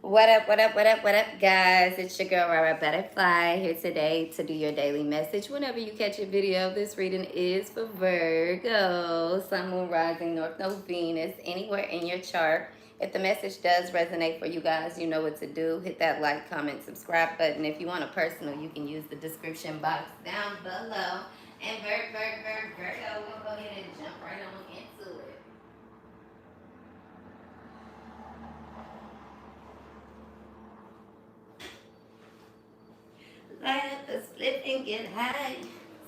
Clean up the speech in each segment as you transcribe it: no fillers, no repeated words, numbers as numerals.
What up, what up, what up, what up, guys? It's your girl, Rara Butterfly, here today to do your daily message. Whenever you catch a video, this reading is for Virgo, Sun, Moon, Rising, North Node, Venus, anywhere in your chart. If the message does resonate for you guys, you know what to do. Hit that like, comment, subscribe button. If you want a personal, you can use the description box down below. And Virgo, we'll go ahead and jump right on into it. Light up the split and get high.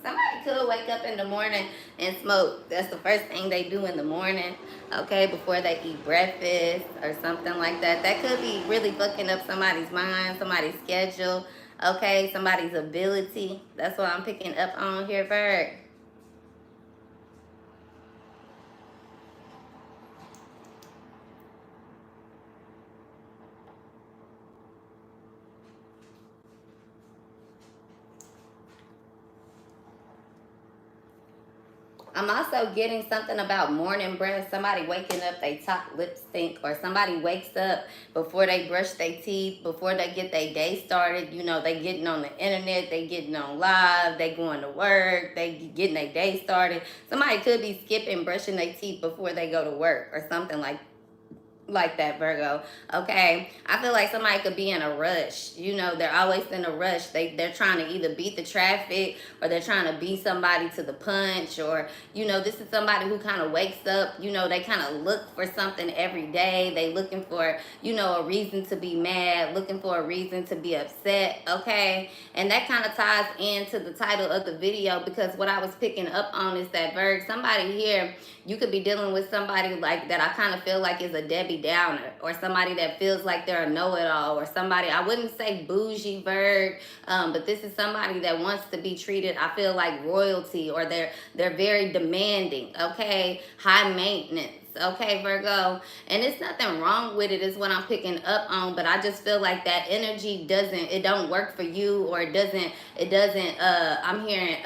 Somebody could wake up in the morning and smoke. That's the first thing they do in the morning, okay, before they eat breakfast or something like that. That could be really fucking up somebody's mind, somebody's schedule, okay, somebody's ability. That's what I'm picking up on here, Virg. I'm also getting something about morning breath. Somebody waking up, they top lip stink, or somebody wakes up before they brush their teeth, before they get their day started. You know, they getting on the internet, they getting on live, they going to work, they getting their day started. Somebody could be skipping brushing their teeth before they go to work or something like that, Virgo. Okay, I feel like somebody could be in a rush. You know, they're always in a rush. They're trying to either beat the traffic, or they're trying to beat somebody to the punch, or, you know, this is somebody who kind of wakes up. You know, they kind of look for something every day. They looking for, you know, a reason to be mad, looking for a reason to be upset. Okay, and that kind of ties into the title of the video, because what I was picking up on is that, Virg, somebody here, you could be dealing with somebody like that I kind of feel like is a Debbie Downer, or somebody that feels like they're a know-it-all, or somebody, I wouldn't say bougie, Virg, but this is somebody that wants to be treated, I feel like, royalty, or they're very demanding, okay, high maintenance. Okay, Virgo, and it's nothing wrong with it, is what I'm picking up on, but I just feel like that energy it don't work for you, or it doesn't, I'm hearing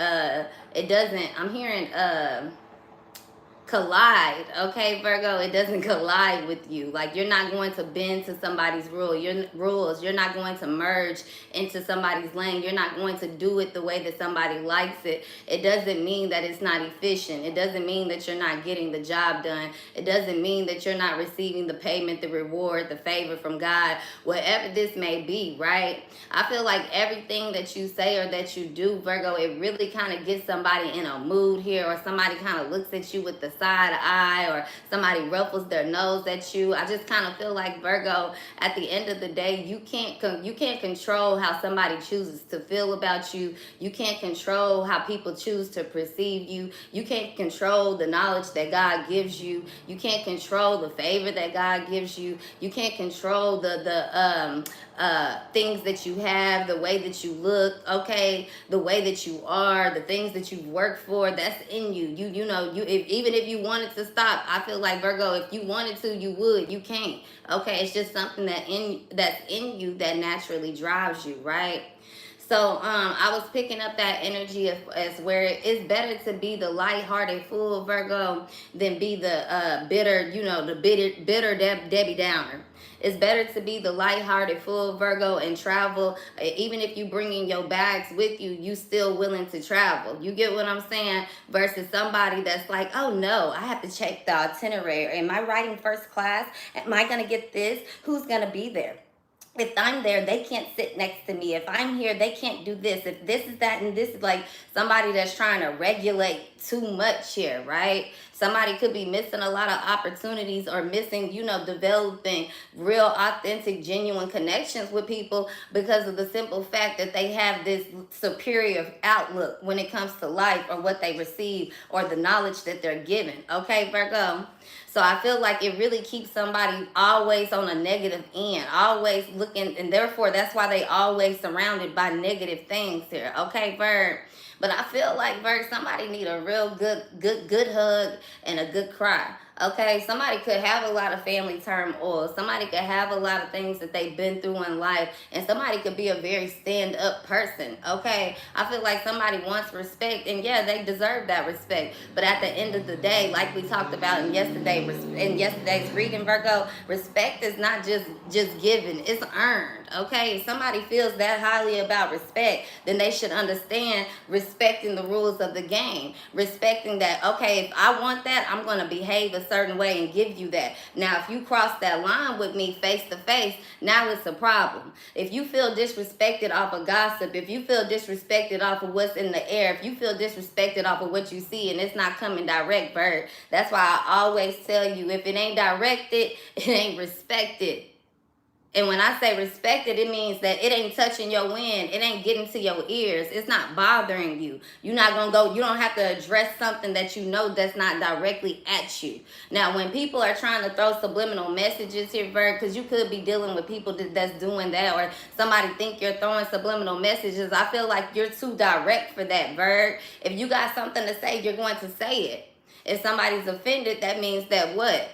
collide. Okay, Virgo, it doesn't collide with you. Like, you're not going to bend to somebody's rules. You're not going to merge into somebody's lane. You're not going to do it the way that somebody likes it. It doesn't mean that it's not efficient. It doesn't mean that you're not getting the job done. It doesn't mean that you're not receiving the payment, the reward, the favor from God, whatever this may be, right? I feel like everything that you say or that you do, Virgo, it really kind of gets somebody in a mood here, or somebody kind of looks at you with the side eye, or somebody ruffles their nose at you. I just kind of feel like, Virgo, at the end of the day, you can't control how somebody chooses to feel about you. You can't control how people choose to perceive you. You can't control the knowledge that God gives you. You can't control the favor that God gives you. You can't control the things that you have, the way that you look, okay, the way that you are, the things that you've worked for. That's in you. You know, even if you wanted to stop, I feel like, Virgo, if you wanted to, you would. You can't. Okay, it's just something that's in you that naturally drives you, right? So I was picking up that energy as where it's better to be the lighthearted fool, Virgo, than be the bitter, you know, the bitter Debbie Downer. It's better to be the lighthearted fool, Virgo, and travel. Even if you bringing your bags with you, you still willing to travel. You get what I'm saying? Versus somebody that's like, oh no, I have to check the itinerary. Am I riding first class? Am I going to get this? Who's going to be there? If I'm there, they can't sit next to me. If I'm here, they can't do this. If this is that, and this is like somebody that's trying to regulate too much here, right? Somebody could be missing a lot of opportunities, or missing, you know, developing real, authentic, genuine connections with people, because of the simple fact that they have this superior outlook when it comes to life, or what they receive, or the knowledge that they're given. Okay, Virgo? So I feel like it really keeps somebody always on a negative end, always looking, and therefore that's why they always surrounded by negative things here. Okay, Virg? But I feel like, Virg, somebody need a real good hug and a good cry. Okay, somebody could have a lot of family turmoil. Somebody could have a lot of things that they've been through in life, and somebody could be a very stand-up person. Okay, I feel like somebody wants respect, and yeah, they deserve that respect. But at the end of the day, like we talked about in yesterday's reading, Virgo, respect is not just given; it's earned. Okay, if somebody feels that highly about respect, then they should understand respecting the rules of the game, respecting that, okay, if I want that, I'm going to behave a certain way and give you that. Now, if you cross that line with me face to face, now it's a problem. If you feel disrespected off of gossip, if you feel disrespected off of what's in the air, if you feel disrespected off of what you see and it's not coming direct, bird, that's why I always tell you, if it ain't directed, it ain't respected. And when I say respected, it means that it ain't touching your wind. It ain't getting to your ears. It's not bothering you. You're not going to go, you don't have to address something that you know that's not directly at you. Now, when people are trying to throw subliminal messages here, Virg, because you could be dealing with people that's doing that, or somebody think you're throwing subliminal messages, I feel like you're too direct for that, Virg. If you got something to say, you're going to say it. If somebody's offended, that means that what?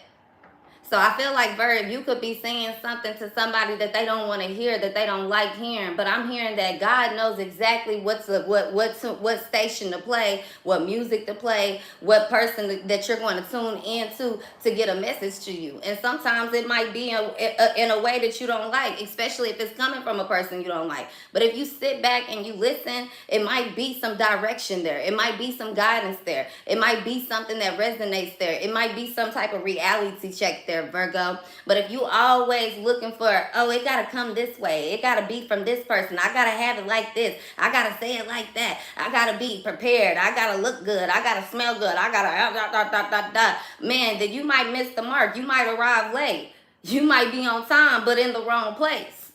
So I feel like, Virg, you could be saying something to somebody that they don't want to hear, that they don't like hearing. But I'm hearing that God knows exactly what station to play, what music to play, what person that you're going to tune into to get a message to you. And sometimes it might be in a way that you don't like, especially if it's coming from a person you don't like. But if you sit back and you listen, it might be some direction there. It might be some guidance there. It might be something that resonates there. It might be some type of reality check there, Virgo. But if you always looking for, oh, it gotta come this way, it gotta be from this person, I gotta have it like this, I gotta say it like that, I gotta be prepared, I gotta look good, I gotta smell good, I gotta man, then you might miss the mark. You might arrive late, you might be on time but in the wrong place.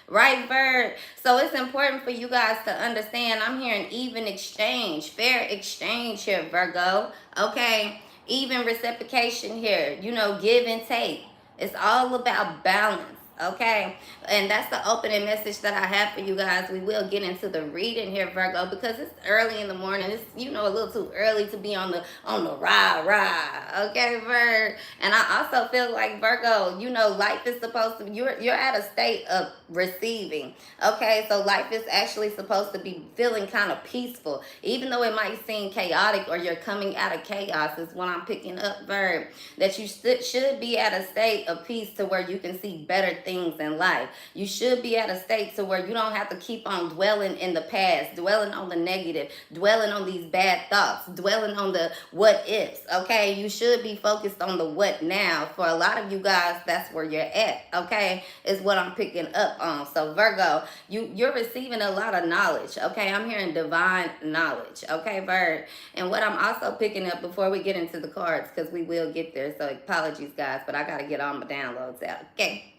Right, Virg? So it's important for you guys to understand. I'm hearing even exchange, fair exchange here, Virgo. Okay, even reciprocation here, you know, give and take. It's all about balance. Okay, and that's the opening message that I have for you guys. We will get into the reading here, Virgo, because it's early in the morning. It's, you know, a little too early to be on the rah. Okay, Virg. And I also feel like, Virgo, you know, life is supposed to, you're at a state of receiving. Okay, so life is actually supposed to be feeling kind of peaceful, even though it might seem chaotic or you're coming out of chaos, is what I'm picking up, Virg. That you should be at a state of peace to where you can see better things in life. You should be at a state to where you don't have to keep on dwelling in the past, dwelling on the negative, dwelling on these bad thoughts, dwelling on the what ifs. Okay, you should be focused on the what now. For a lot of you guys, that's where you're at. Okay, is what I'm picking up on. So Virgo, you're receiving a lot of knowledge. Okay, I'm hearing divine knowledge. Okay, Virg. And what I'm also picking up before we get into the cards, because we will get there, so apologies guys, but I got to get all my downloads out. Okay.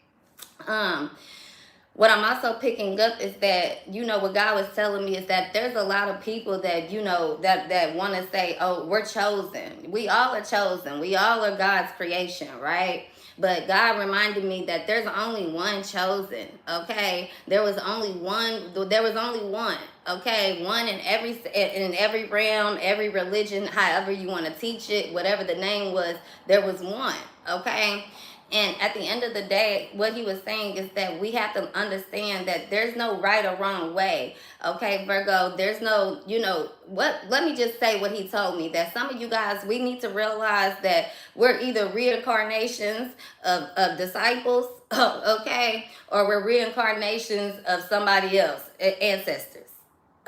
What I'm also picking up is that, you know, what God was telling me is that there's a lot of people that, you know, that want to say, oh, we're chosen. We all are chosen. We all are God's creation, right? But God reminded me that there's only one chosen, okay? There was only one, okay? One in every realm, every religion, however you want to teach it, whatever the name was, there was one, okay? And at the end of the day, what he was saying is that we have to understand that there's no right or wrong way. Okay, Virgo, there's no, you know, let me just say what he told me, that some of you guys, we need to realize that we're either reincarnations of disciples, okay, or we're reincarnations of somebody else, ancestors.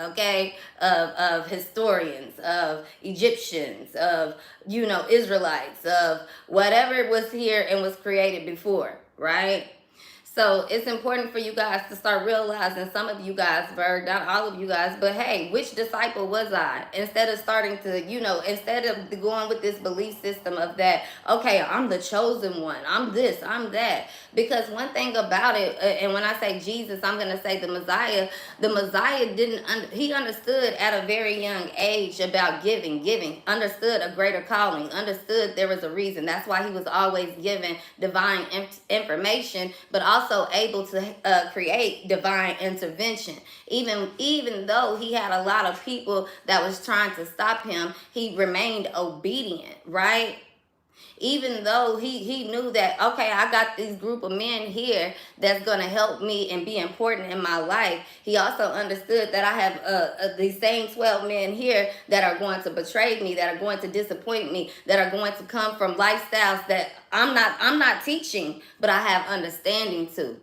Okay, of historians, of Egyptians, of, you know, Israelites, of whatever was here and was created before, right? So it's important for you guys to start realizing, some of you guys, Virg, not all of you guys, but hey, which disciple was I? Instead of starting to, you know, instead of going with this belief system of that, okay, I'm the chosen one, I'm this, I'm that. Because one thing about it, and when I say Jesus, I'm going to say the Messiah he understood at a very young age about giving, understood a greater calling, understood there was a reason. That's why he was always given divine information, but also able to create divine intervention. Even though he had a lot of people that was trying to stop him, he remained obedient, right? Even though he knew that, okay, I got this group of men here that's going to help me and be important in my life, he also understood that I have these same 12 men here that are going to betray me, that are going to disappoint me, that are going to come from lifestyles that I'm not teaching, but I have understanding to.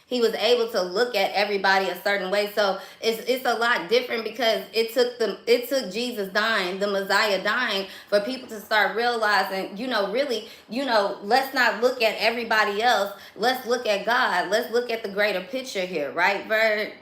He was able to look at everybody a certain way. So it's a lot different, because it took Jesus dying, the Messiah dying, for people to start realizing, really, let's not look at everybody else. Let's look at God. Let's look at the greater picture here, right, Verd?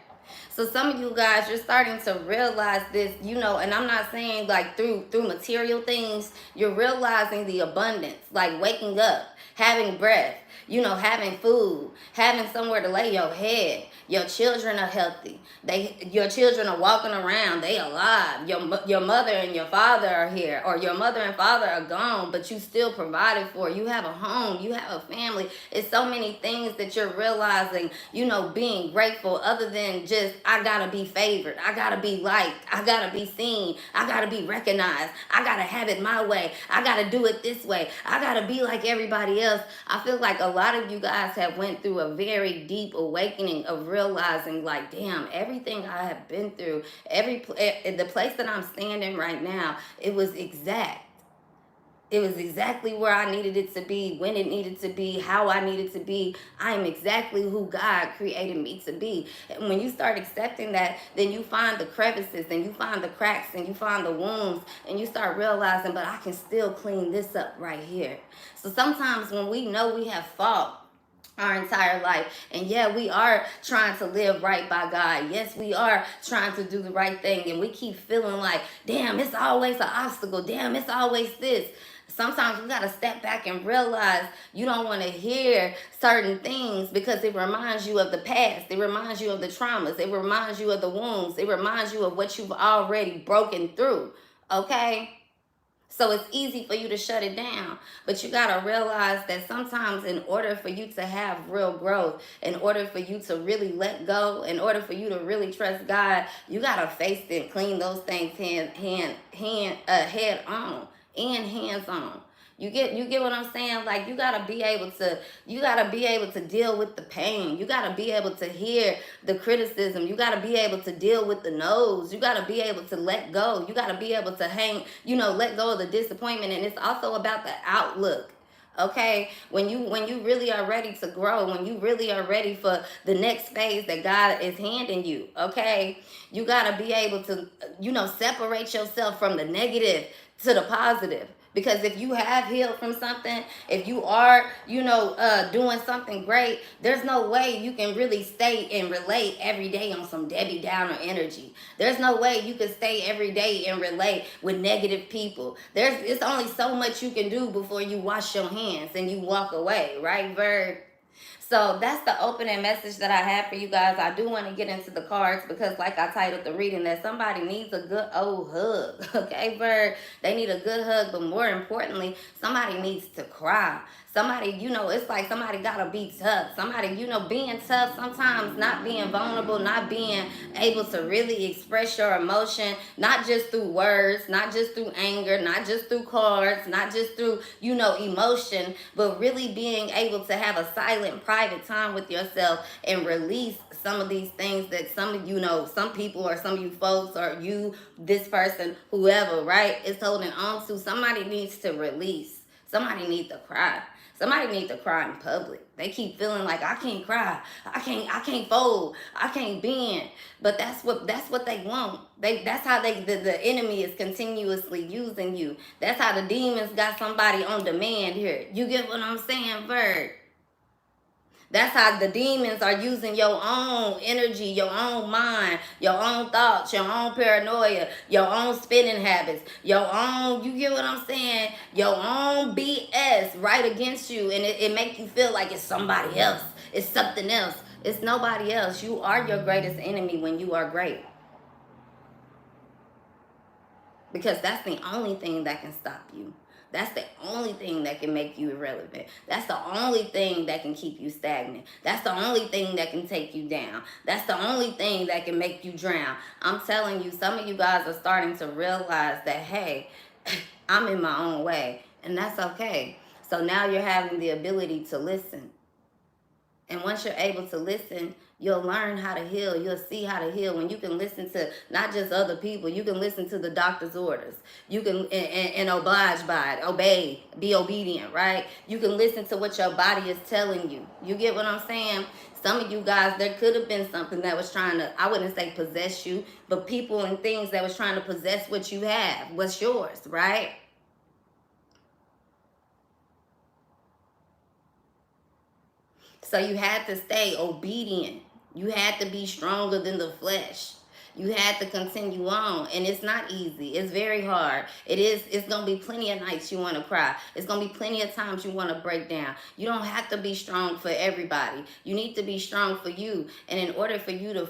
So some of you guys, you're starting to realize this, and I'm not saying like through material things. You're realizing the abundance, like waking up, having breath, having food, having somewhere to lay your head. Your children are healthy. Your children are walking around. They alive. Your mother and your father are here, or your mother and father are gone, but you still provided for. You have a home. You have a family. It's so many things that you're realizing, being grateful, other than just, I gotta be favored. I gotta be liked. I gotta be seen. I gotta be recognized. I gotta have it my way. I gotta do it this way. I gotta be like everybody else. I feel like a lot of you guys have went through a very deep awakening of realizing, like, damn, everything I have been through, the place that I'm standing right now, it was exact. It was exactly where I needed it to be, when it needed to be, how I needed to be. I am exactly who God created me to be. And when you start accepting that, then you find the crevices, and you find the cracks, and you find the wounds, and you start realizing, but I can still clean this up right here. So sometimes when we know we have fought our entire life, and yeah, we are trying to live right by God, yes, we are trying to do the right thing, and we keep feeling like, damn, it's always an obstacle, damn, it's always this. Sometimes we got to step back and realize you don't want to hear certain things, because it reminds you of the past. It reminds you of the traumas. It reminds you of the wounds. It reminds you of what you've already broken through, okay? So it's easy for you to shut it down. But you got to realize that sometimes, in order for you to have real growth, in order for you to really let go, in order for you to really trust God, you got to face it, clean those things head on and hands on. You get what I'm saying? Like, you gotta be able to deal with the pain. You gotta be able to hear the criticism. You gotta be able to deal with the no's. You gotta be able to let go. You gotta be able to let go of the disappointment. And it's also about the outlook. Okay, when you really are ready to grow, when you really are ready for the next phase that God is handing you, okay, you gotta be able to separate yourself from the negative to the positive. Because if you have healed from something, if you are, doing something great, there's no way you can really stay and relate every day on some Debbie Downer energy. There's no way you can stay every day and relate with negative people. It's only so much you can do before you wash your hands and you walk away, right, Virg? So that's the opening message that I have for you guys. I do want to get into the cards, because like I titled the reading, that somebody needs a good old hug. Okay, Bird? They need a good hug, but more importantly, somebody needs to cry. Somebody, it's like somebody gotta be tough. Somebody, being tough, sometimes not being vulnerable, not being able to really express your emotion, not just through words, not just through anger, not just through cards, not just through, emotion, but really being able to have a silent, private time with yourself and release some of these things that some of some people, or some of you folks, or you, this person, whoever, right, is holding on to. Somebody needs to release. Somebody needs to cry. Somebody needs to cry in public. They keep feeling like, I can't cry, I can't fold, I can't bend. But that's what they want. That's how the enemy is continuously using you. That's how the demons got somebody on demand here. You get what I'm saying, Bird? That's how the demons are using your own energy, your own mind, your own thoughts, your own paranoia, your own spending habits, your own, you get what I'm saying? Your own BS right against you. And it make you feel like it's somebody else. It's something else. It's nobody else. You are your greatest enemy when you are great. Because that's the only thing that can stop you. That's the only thing that can make you irrelevant. That's the only thing that can keep you stagnant. That's the only thing that can take you down. That's the only thing that can make you drown. I'm telling you, some of you guys are starting to realize that, hey, I'm in my own way, and that's okay. So now you're having the ability to listen. And once you're able to listen, you'll learn how to heal. You'll see how to heal when you can listen to not just other people. You can listen to the doctor's orders. You can and oblige by it. Obey. Be obedient, right? You can listen to what your body is telling you. You get what I'm saying? Some of you guys, there could have been something that was trying to, I wouldn't say possess you, but people and things that was trying to possess what you have, what's yours, right? So you had to stay obedient. You had to be stronger than the flesh. You had to continue on. And it's not easy. It's very hard. It's going to be plenty of nights you want to cry. It's going to be plenty of times you want to break down. You don't have to be strong for everybody. You need to be strong for you. And in order for you to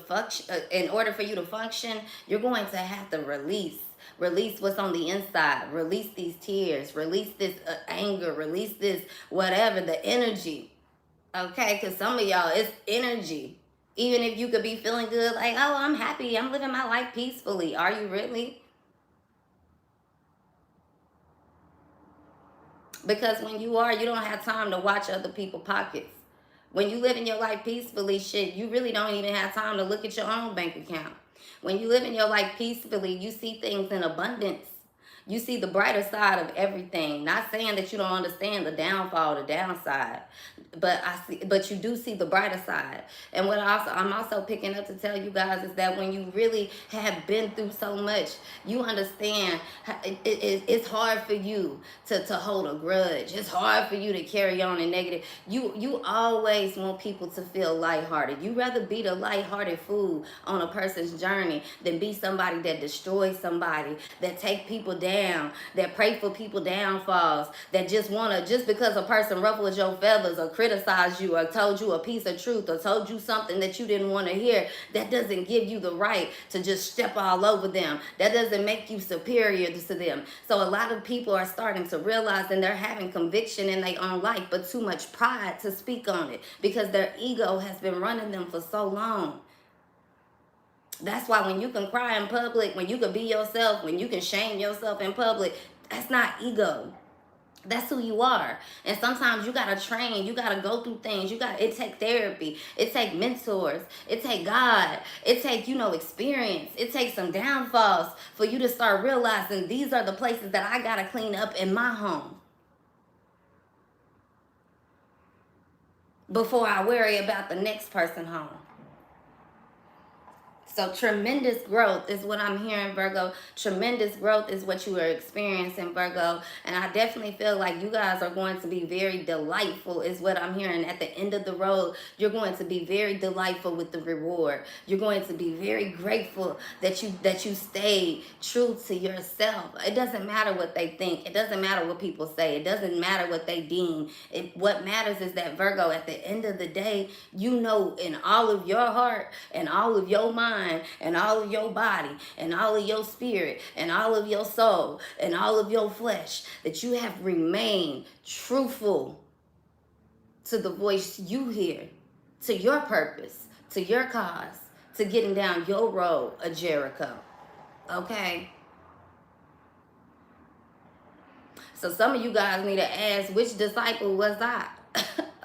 function, you're going to have to release. Release what's on the inside. Release these tears. Release this anger. Release this whatever, the energy. Okay, because some of y'all, it's energy. Even if you could be feeling good, like, oh, I'm happy, I'm living my life peacefully. Are you really? Because when you are, you don't have time to watch other people's pockets. When you live in your life peacefully, shit, you really don't even have time to look at your own bank account. When you live in your life peacefully, you see things in abundance. You see the brighter side of everything. Not saying that you don't understand the downfall, the downside, but you do see the brighter side. And what I'm also picking up to tell you guys is that when you really have been through so much, you understand it's hard for you to hold a grudge. It's hard for you to carry on in negative. You always want people to feel lighthearted. You rather be the lighthearted fool on a person's journey than be somebody that destroys somebody, that take people down, that pray for people downfalls, that just because a person ruffles your feathers or criticized you or told you a piece of truth or told you something that you didn't want to hear, that doesn't give you the right to just step all over them. That doesn't make you superior to them. So a lot of people are starting to realize, and they're having conviction in their own life, but too much pride to speak on it because their ego has been running them for so long. That's why when you can cry in public, when you can be yourself, when you can shame yourself in public, that's not ego. That's who you are. And sometimes you gotta train, you gotta go through things, it take therapy, it take mentors, it take God, it take, experience, it takes some downfalls for you to start realizing these are the places that I gotta clean up in my home before I worry about the next person home. So tremendous growth is what I'm hearing, Virgo. Tremendous growth is what you are experiencing, Virgo. And I definitely feel like you guys are going to be very delightful is what I'm hearing. At the end of the road, you're going to be very delightful with the reward. You're going to be very grateful that you stayed true to yourself. It doesn't matter what they think. It doesn't matter what people say. It doesn't matter what they deem. What matters is that, Virgo, at the end of the day, you know in all of your heart and all of your mind and all of your body and all of your spirit and all of your soul and all of your flesh that you have remained truthful to the voice you hear, to your purpose, to your cause, to getting down your road of Jericho. Okay? So some of you guys need to ask, which disciple was I?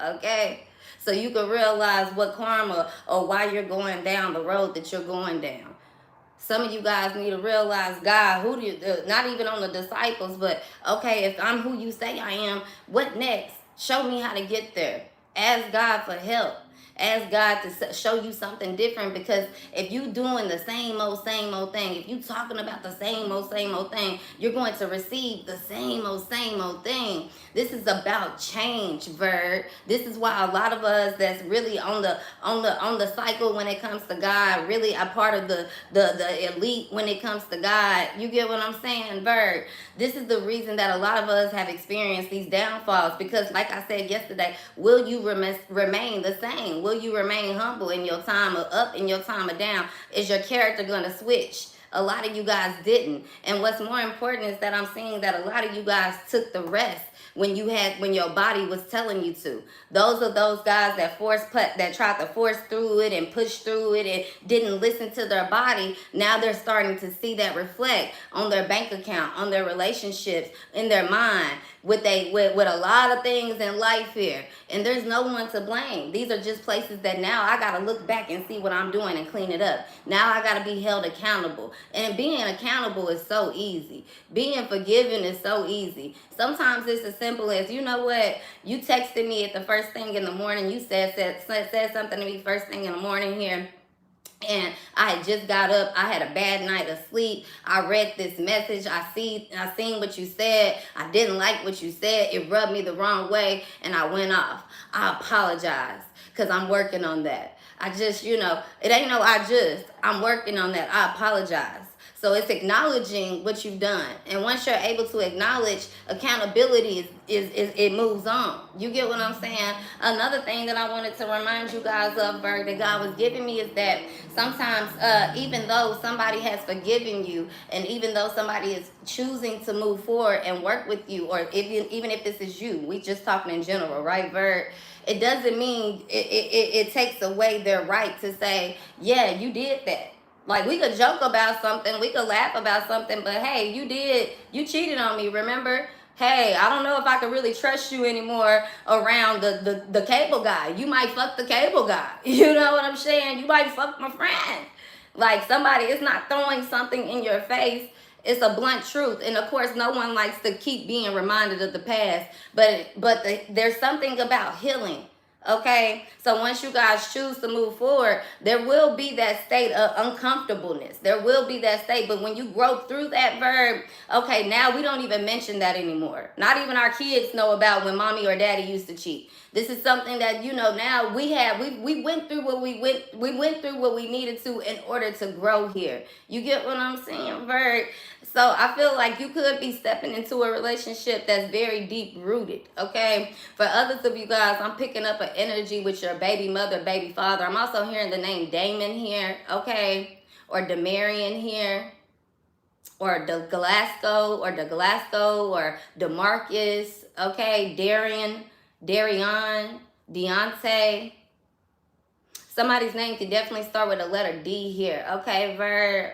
Okay? So you can realize what karma or why you're going down the road that you're going down. Some of you guys need to realize, God, not even on the disciples, but okay, if I'm who you say I am, what next? Show me how to get there. Ask God for help. Ask God to show you something different, because if you doing the same old thing, if you talking about the same old thing, you're going to receive the same old thing. This is about change, Virg. This is why a lot of us that's really on the cycle when it comes to God, really a part of the elite when it comes to God. You get what I'm saying, Virg? This is the reason that a lot of us have experienced these downfalls, because like I said yesterday, will you remain the same? Will you remain humble in your time of up, in your time of down? Is your character going to switch? A lot of you guys didn't. And what's more important is that I'm seeing that a lot of you guys took the rest when your body was telling you to. Those are those guys that that tried to force through it and push through it and didn't listen to their body. Now they're starting to see that reflect on their bank account, on their relationships, in their mind, with a lot of things in life here. And there's no one to blame. These are just places that now I gotta look back and see what I'm doing and clean it up. Now I gotta be held accountable. And being accountable is so easy. Being forgiven is so easy. Sometimes it's as simple as, you know what, you texted me at the first thing in the morning. You said something to me first thing in the morning here. And I had just got up. I had a bad night of sleep. I read this message. I seen what you said. I didn't like what you said. It rubbed me the wrong way, and I went off. I apologize, because I'm working on that. I just, it ain't no I'm working on that. I apologize. So it's acknowledging what you've done. And once you're able to acknowledge, accountability is it moves on. You get what I'm saying? Another thing that I wanted to remind you guys of, Virg, that God was giving me is that sometimes even though somebody has forgiven you, and even though somebody is choosing to move forward and work with you, or even if this is you, we just talking in general, right, Virg? It doesn't mean it takes away their right to say, yeah, you did that. Like, we could joke about something, we could laugh about something, but hey, you cheated on me, remember? Hey, I don't know if I can really trust you anymore around the cable guy. You might fuck the cable guy. You know what I'm saying? You might fuck my friend. Like, somebody is not throwing something in your face. It's a blunt truth. And of course, no one likes to keep being reminded of the past. But there's something about healing. Okay, so once you guys choose to move forward, there will be that state of uncomfortableness. There will be that state, but when you grow through that, Verb, okay, now we don't even mention that anymore. Not even our kids know about when mommy or daddy used to cheat. This is something that, now we went through what we went through what we needed to in order to grow here. You get what I'm saying, Verb? So I feel like you could be stepping into a relationship that's very deep rooted, okay? For others of you guys, I'm picking up an energy with your baby mother, baby father. I'm also hearing the name Damon here, okay? Or Demarion here. Or DeGlasgow, or DeMarcus, okay? Darion, Deontay. Somebody's name can definitely start with a letter D here, okay, Verb?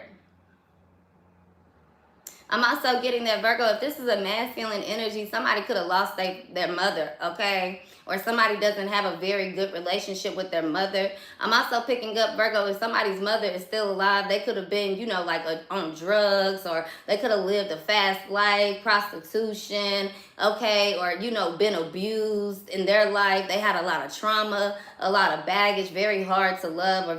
I'm also getting that, Virgo, if this is a masculine energy, somebody could have lost their mother, okay? Or somebody doesn't have a very good relationship with their mother. I'm also picking up, Virgo, if somebody's mother is still alive, they could have been, on drugs, or they could have lived a fast life, prostitution, okay? Or, been abused in their life. They had a lot of trauma, a lot of baggage, very hard to love, or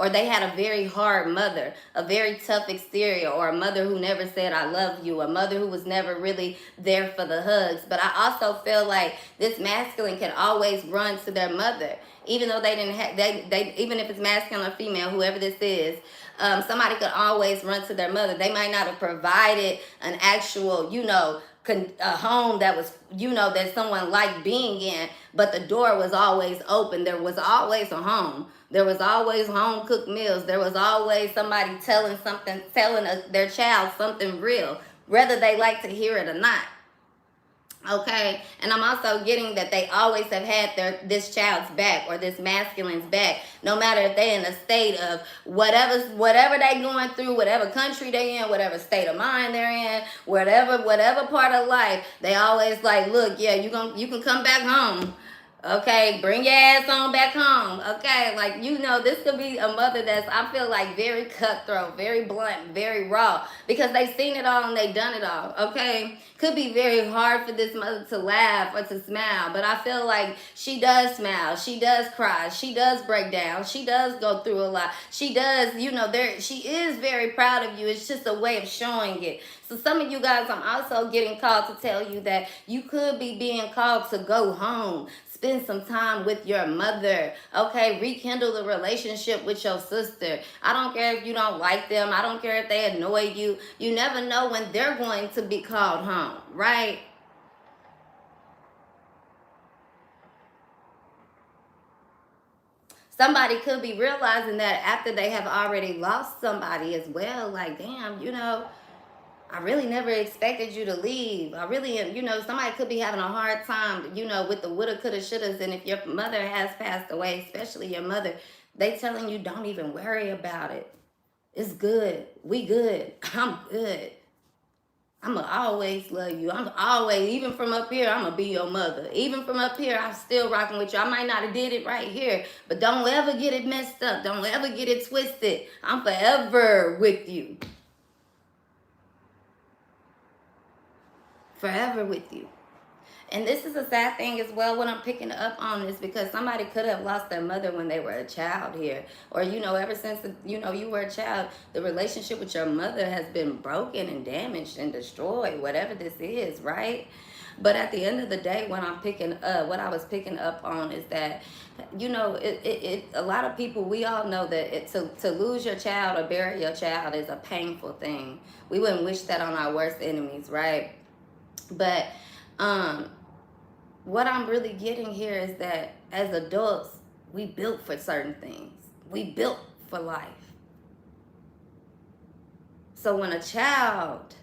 they had a very hard mother, a very tough exterior, or a mother who never said, I love you, a mother who was never really there for the hugs. But I also feel like this masculine can always run to their mother, even though they didn't have, even if it's masculine or female, whoever this is, somebody could always run to their mother. They might not have provided an actual, a home that was, that someone liked being in, but the door was always open. There was always a home. There was always home cooked meals. There was always somebody telling their child something real, whether they like to hear it or not. Okay, and I'm also getting that they always have had this child's back, or this masculine's back, no matter if they're in a state of whatever they're going through, whatever country they're in, whatever state of mind they're in, whatever part of life, they always like, look, yeah, you can come back home. Okay, bring your ass on back home. Okay, like, this could be a mother that's, I feel like, very cutthroat, very blunt, very raw, because they've seen it all and they've done it all, okay? Could be very hard for this mother to laugh or to smile, but I feel like she does smile, she does cry, she does break down, she does go through a lot, she does, she is very proud of you. It's just a way of showing it. So some of you guys, I'm also getting called to tell you that you could be being called to go home. Spend some time with your mother, okay? Rekindle the relationship with your sister. I don't care if you don't like them. I don't care if they annoy you. You never know when they're going to be called home, right? Somebody could be realizing that after they have already lost somebody as well. Like, damn, you know, I really never expected you to leave. I really am, you know, somebody could be having a hard time, you know, with the woulda, coulda, shouldas. And if your mother has passed away, especially your mother, they telling you don't even worry about it. It's good. We good. I'm good. I'ma always love you. I'm always, even from up here, I'ma be your mother. Even from up here, I'm still rocking with you. I might not have did it right here, but don't ever get it messed up. Don't ever get it twisted. I'm forever with you. Forever with you. And this is a sad thing as well when I'm picking up on this, because somebody could have lost their mother when they were a child here. Or, you know, ever since, you know, you were a child, the relationship with your mother has been broken and damaged and destroyed, whatever this is, right? But at the end of the day, when I'm picking up, what I was picking up on is that, you know, a lot of people, we all know that to lose your child or bury your child is a painful thing. We wouldn't wish that on our worst enemies, right? But what I'm really getting here is that as adults, we built for certain things. We built for life. So when a child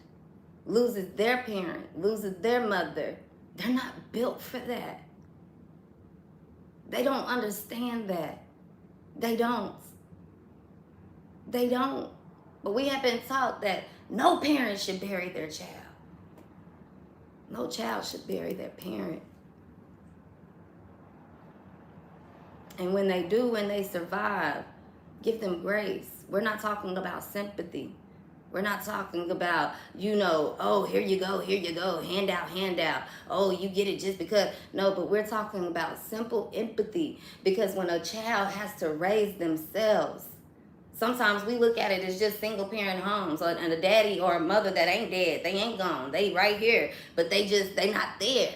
loses their parent, loses their mother, they're not built for that. They don't understand that. They don't. They don't. But we have been taught that no parent should bury their child. No child should bury their parent. And when they do, when they survive, give them grace. We're not talking about sympathy. We're not talking about, you know, oh, here you go, hand out. Oh, you get it just because. No, but we're talking about simple empathy, because when a child has to raise themselves, sometimes we look at it as just single parent homes, and a daddy or a mother that ain't dead. They ain't gone. They right here, but they not there.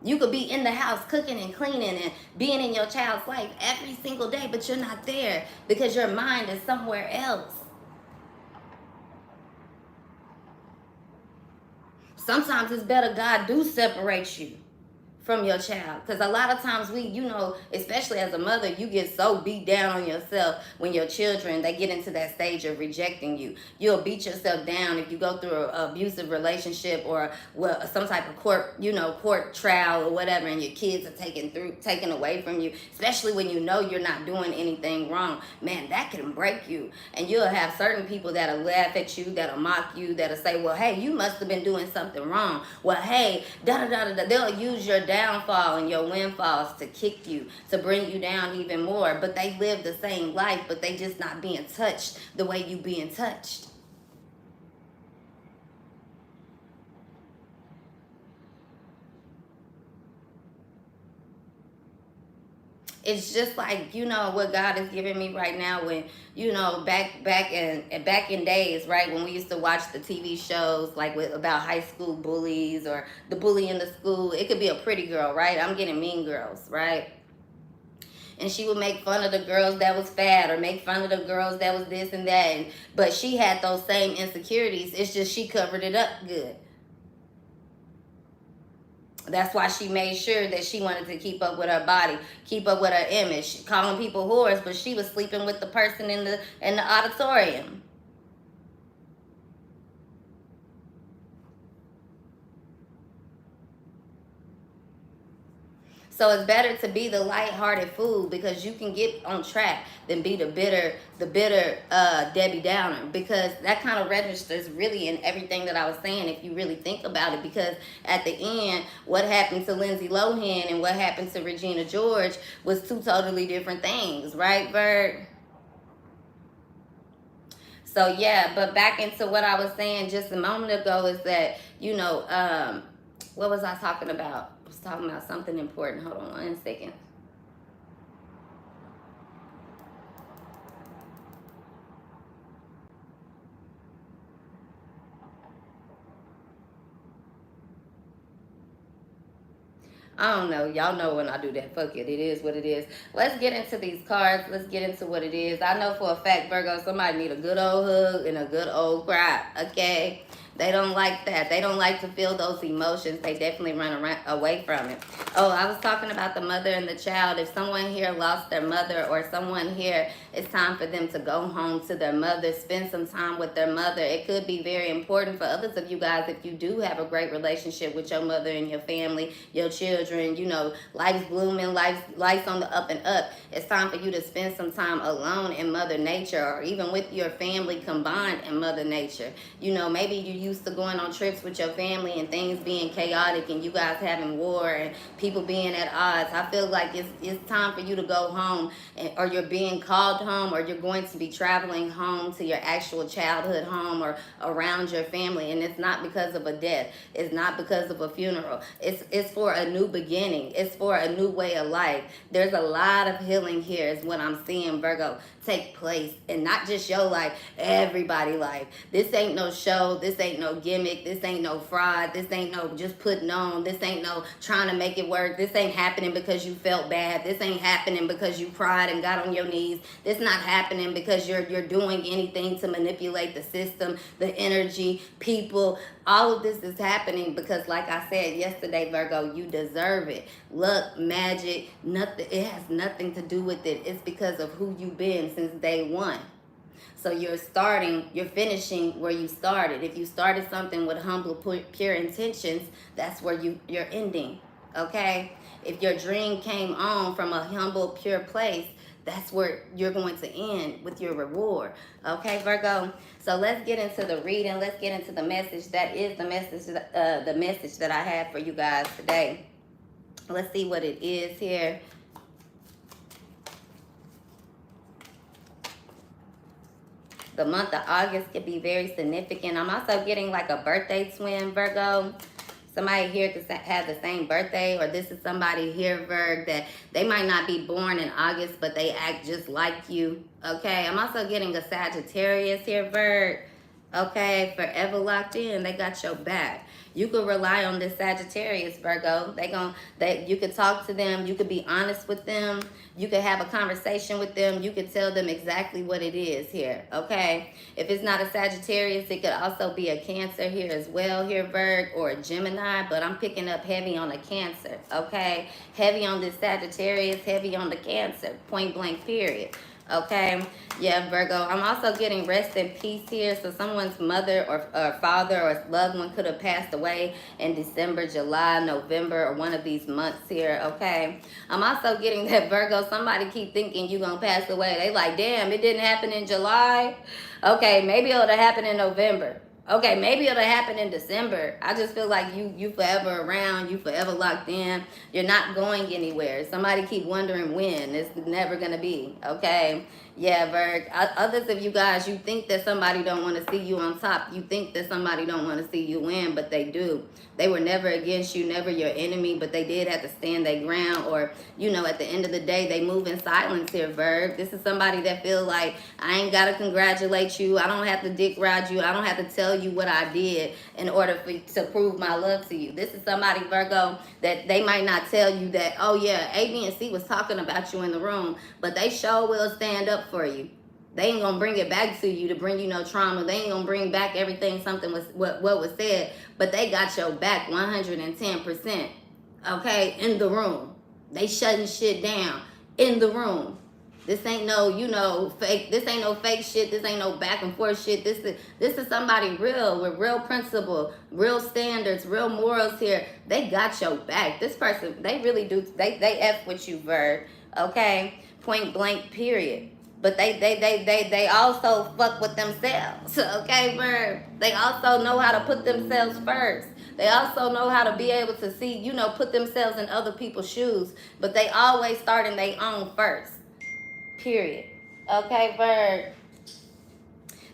You could be in the house cooking and cleaning and being in your child's life every single day, but you're not there because your mind is somewhere else. Sometimes it's better God do separate you from your child, because a lot of times we, you know, especially as a mother, you get so beat down on yourself when your children, they get into that stage of rejecting you. You'll beat yourself down if you go through an abusive relationship or some type of court trial or whatever, and your kids are taken away from you, especially when you know you're not doing anything wrong. Man, that can break you. And you'll have certain people that'll laugh at you, that'll mock you, that'll say, well, hey, you must have been doing something wrong. Well, hey, da-da-da-da-da. They'll use your downfall and your windfalls to kick you, to bring you down even more. But they live the same life, but they just not being touched the way you being touched. It's just like, you know, what God is giving me right now, when, you know, back in days, right, when we used to watch the TV shows like about high school bullies or the bully in the school. It could be a pretty girl, right? I'm getting Mean Girls, right? And she would make fun of the girls that was fat, or make fun of the girls that was this and that, but she had those same insecurities. It's just she covered it up good. That's why she made sure that she wanted to keep up with her body, keep up with her image, calling people whores, but she was sleeping with the person in the auditorium. So it's better to be the lighthearted fool, because you can get on track, than be the bitter Debbie Downer, because that kind of registers really in everything that I was saying, if you really think about it. Because at the end, what happened to Lindsay Lohan and what happened to Regina George was two totally different things, right, Virg? So yeah, but back into what I was saying just a moment ago is that, you know, what was I talking about? I was talking about something important. Hold on 1 second. I don't know. Y'all know when I do that. Fuck it. It is what it is. Let's get into these cards. Let's get into what it is. I know for a fact, Virgo, somebody need a good old hug and a good old cry. Okay? They don't like that. They don't like to feel those emotions. They definitely run away from it. Oh, I was talking about the mother and the child. If someone here lost their mother, or someone here, it's time for them to go home to their mother, spend some time with their mother. It could be very important for others of you guys if you do have a great relationship with your mother and your family, your children. You know, life's blooming, life's on the up and up. It's time for you to spend some time alone in Mother Nature, or even with your family combined in Mother Nature. You know, maybe you used to going on trips with your family and things being chaotic and you guys having war and people being at odds. I feel like it's time for you to go home, or you're being called home, or you're going to be traveling home to your actual childhood home or around your family. And it's not because of a death. It's not because of a funeral. It's for a new beginning. It's for a new way of life. There's a lot of healing here is what I'm seeing, Virgo, take place. And not just your life, everybody's life. This ain't no show. This ain't no gimmick. This ain't no fraud. This ain't no just putting on. This ain't no trying to make it work. This ain't happening because you felt bad. This ain't happening because you cried and got on your knees. This not happening because you're doing anything to manipulate the system, the energy, people. All of this is happening because, like I said yesterday, Virgo, you deserve it. Luck, magic, nothing. It has nothing to do with it. It's because of who you've been since day one. So you're finishing where you started. If you started something with humble, pure intentions, that's where you're ending, okay? If your dream came on from a humble, pure place, that's where you're going to end with your reward, okay, Virgo? So let's get into the reading. Let's get into the message. That is the message that I have for you guys today. Let's see what it is here. The month of August could be very significant. I'm also getting like a birthday twin, Virgo. Somebody here could have the same birthday, or this is somebody here, Virg, that they might not be born in August, but they act just like you, okay? I'm also getting a Sagittarius here, Virg, okay? Forever locked in. They got your back. You could rely on this Sagittarius, Virgo. You could talk to them. You could be honest with them. You could have a conversation with them. You could tell them exactly what it is here, okay? If it's not a Sagittarius, it could also be a Cancer here as well here, Virg, or a Gemini, but I'm picking up heavy on a Cancer, okay? Heavy on this Sagittarius, heavy on the Cancer, point blank period. Okay, yeah, Virgo. I'm also getting rest and peace here. So someone's mother or father or loved one could have passed away in December, July, November, or one of these months here, okay? I'm also getting that, Virgo, somebody keep thinking you're going to pass away. They like, damn, it didn't happen in July. Okay, maybe it'll happen in November. Okay, maybe it'll happen in December. I just feel like you forever around, you forever locked in. You're not going anywhere. Somebody keep wondering when. It's never going to be, okay? Yeah, Virg. Others of you guys, you think that somebody don't want to see you on top. You think that somebody don't want to see you win, but they do. They were never against you, never your enemy, but they did have to stand their ground, or, you know, at the end of the day, they move in silence here, Virg. This is somebody that feel like, I ain't got to congratulate you. I don't have to dick ride you. I don't have to tell you what I did in order to prove my love to you. This is somebody, Virgo, that they might not tell you that, oh yeah, A, B, and C was talking about you in the room, but they sure will stand up for you. They ain't gonna bring it back to you to bring you no trauma. They ain't gonna bring back everything, something was what was said, but they got your back 110%, okay, in the room. They shutting shit down in the room. This ain't no, you know, fake. This ain't no fake shit. This ain't no back and forth shit. This is somebody real with real principle, real standards, real morals here. They got your back. This person, they really do. They F with you, Virg. Okay, point blank, period. But they also fuck with themselves. Okay, Virg. They also know how to put themselves first. They also know how to be able to see, you know, put themselves in other people's shoes. But they always start in their own first. Period. Okay, Virg.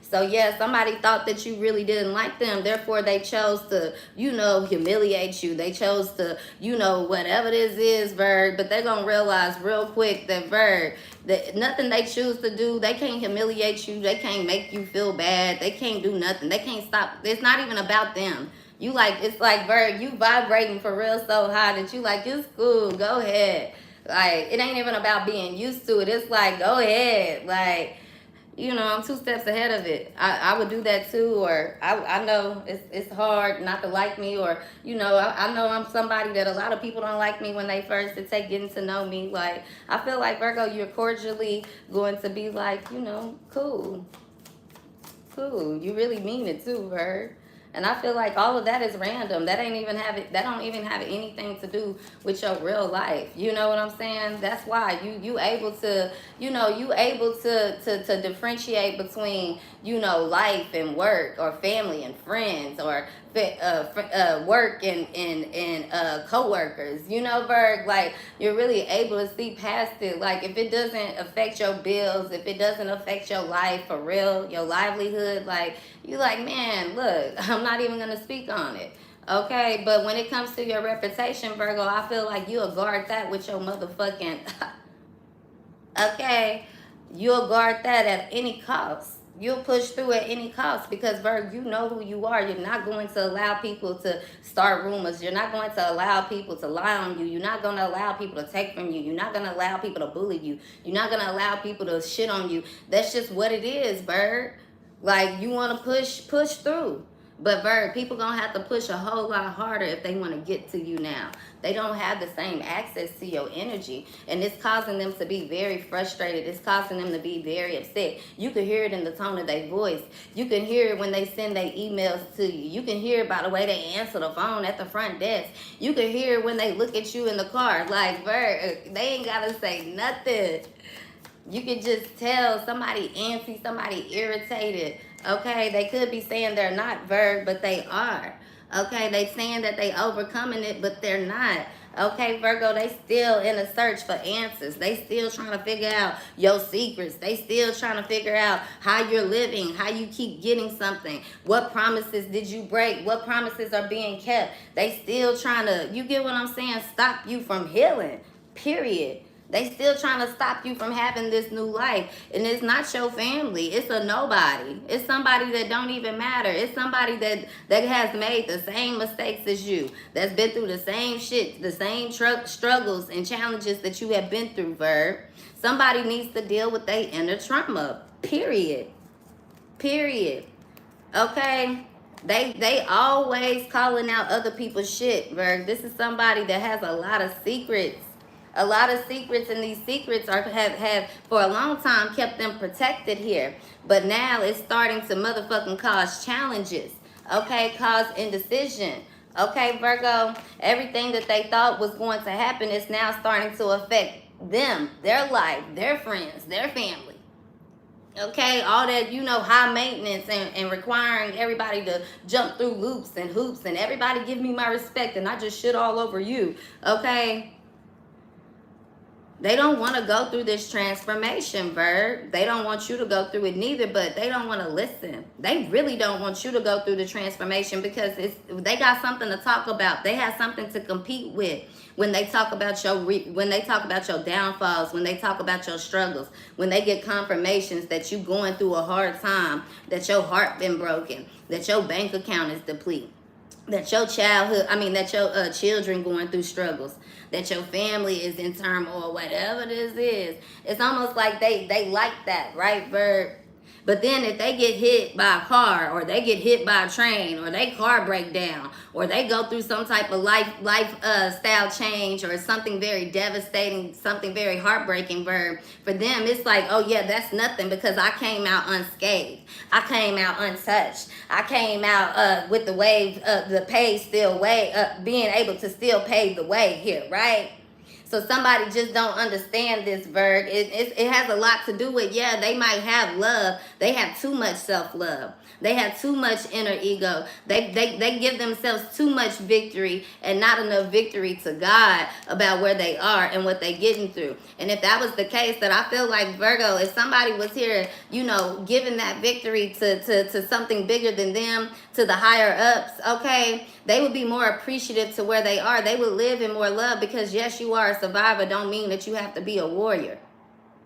So yeah, somebody thought that you really didn't like them. Therefore, they chose to, you know, humiliate you. They chose to, you know, whatever this is, Virg. But they're going to realize real quick that, Virg, that nothing they choose to do, they can't humiliate you. They can't make you feel bad. They can't do nothing. They can't stop. It's not even about them. You like, it's like, Virg, you vibrating for real so high that you like, it's cool. Go ahead. Like, it ain't even about being used to it. It's like, go ahead. Like, You know, I'm 2 steps ahead of it. I would do that too, or I know it's hard not to like me, or you know, I know I'm somebody that a lot of people don't like me when they first to take getting to know me. Like I feel like Virgo, you're cordially going to be like, you know, cool, cool. You really mean it too, Virg. And I feel like all of that is random. That ain't even have it. That don't even have anything to do with your real life. You know what I'm saying? That's why you able to, you know, you able to differentiate between, you know, life and work, or family and friends, or work and coworkers. You know, Virg, like you're really able to see past it. Like if it doesn't affect your bills, if it doesn't affect your life for real, your livelihood, like you like, man, look, I'm not even gonna speak on it. Okay, but when it comes to your reputation, Virgo, I feel like you'll guard that with your motherfucking okay, you'll guard that at any cost. You'll push through at any cost because, Virg, you know who you are. You're not going to allow people to start rumors. You're not going to allow people to lie on you. You're not going to allow people to take from you. You're not going to allow people to bully you. You're not going to allow people to shit on you. That's just what it is, Virg. Like, you want to push through. But Virg, people gonna have to push a whole lot harder if they want to get to you now. They don't have the same access to your energy, and it's causing them to be very frustrated. It's causing them to be very upset. You can hear it in the tone of their voice. You can hear it when they send their emails to you. You can hear it by the way they answer the phone at the front desk. You can hear it when they look at you in the car. Like, Virg, they ain't gotta say nothing. You can just tell somebody antsy, somebody irritated. Okay, they could be saying they're not, Virg, but they are. Okay, they saying that they overcoming it, but they're not. Okay, Virgo, they still in a search for answers. They still trying to figure out your secrets. They still trying to figure out how you're living, how you keep getting something. What promises did you break? What promises are being kept? They still trying to, you get what I'm saying, stop you from healing, period. They still trying to stop you from having this new life. And it's not your family. It's a nobody. It's somebody that don't even matter. It's somebody that has made the same mistakes as you. That's been through the same shit, the same struggles and challenges that you have been through, Virg. Somebody needs to deal with their inner trauma. Period. Period. Okay? They always calling out other people's shit, Virg. This is somebody that has a lot of secrets. A lot of secrets, and these secrets have for a long time kept them protected here. But now it's starting to motherfucking cause challenges. Okay, cause indecision. Okay, Virgo, everything that they thought was going to happen is now starting to affect them, their life, their friends, their family. Okay, all that, you know, high maintenance and requiring everybody to jump through loops and hoops and everybody give me my respect and I just shit all over you. Okay. They don't want to go through this transformation, Virg. They don't want you to go through it neither, but they don't want to listen. They really don't want you to go through the transformation because they got something to talk about. They have something to compete with when they talk about your downfalls, when they talk about your struggles, when they get confirmations that you going through a hard time, that your heart been broken, that your bank account is depleted, that your that your children going through struggles, that your family is in turmoil, whatever this is. It's almost like they like that, right, Virg? But then if they get hit by a car, or they get hit by a train, or they car break down, or they go through some type of lifestyle change, or something very devastating, something very heartbreaking, Virg, for them it's like, oh yeah, that's nothing because I came out unscathed. I came out untouched. I came out with the wave, the pay still being able to still pave the way here, right? So somebody just don't understand this, Virg. It has a lot to do with, yeah, they might have love. They have too much self-love. They have too much inner ego. They give themselves too much victory and not enough victory to God about where they are and what they're getting through. And if that was the case, that I feel like, Virgo, if somebody was here, you know, giving that victory to something bigger than them, to the higher ups, okay, they would be more appreciative to where they are. They would live in more love because, yes, you are a survivor. Don't mean that you have to be a warrior.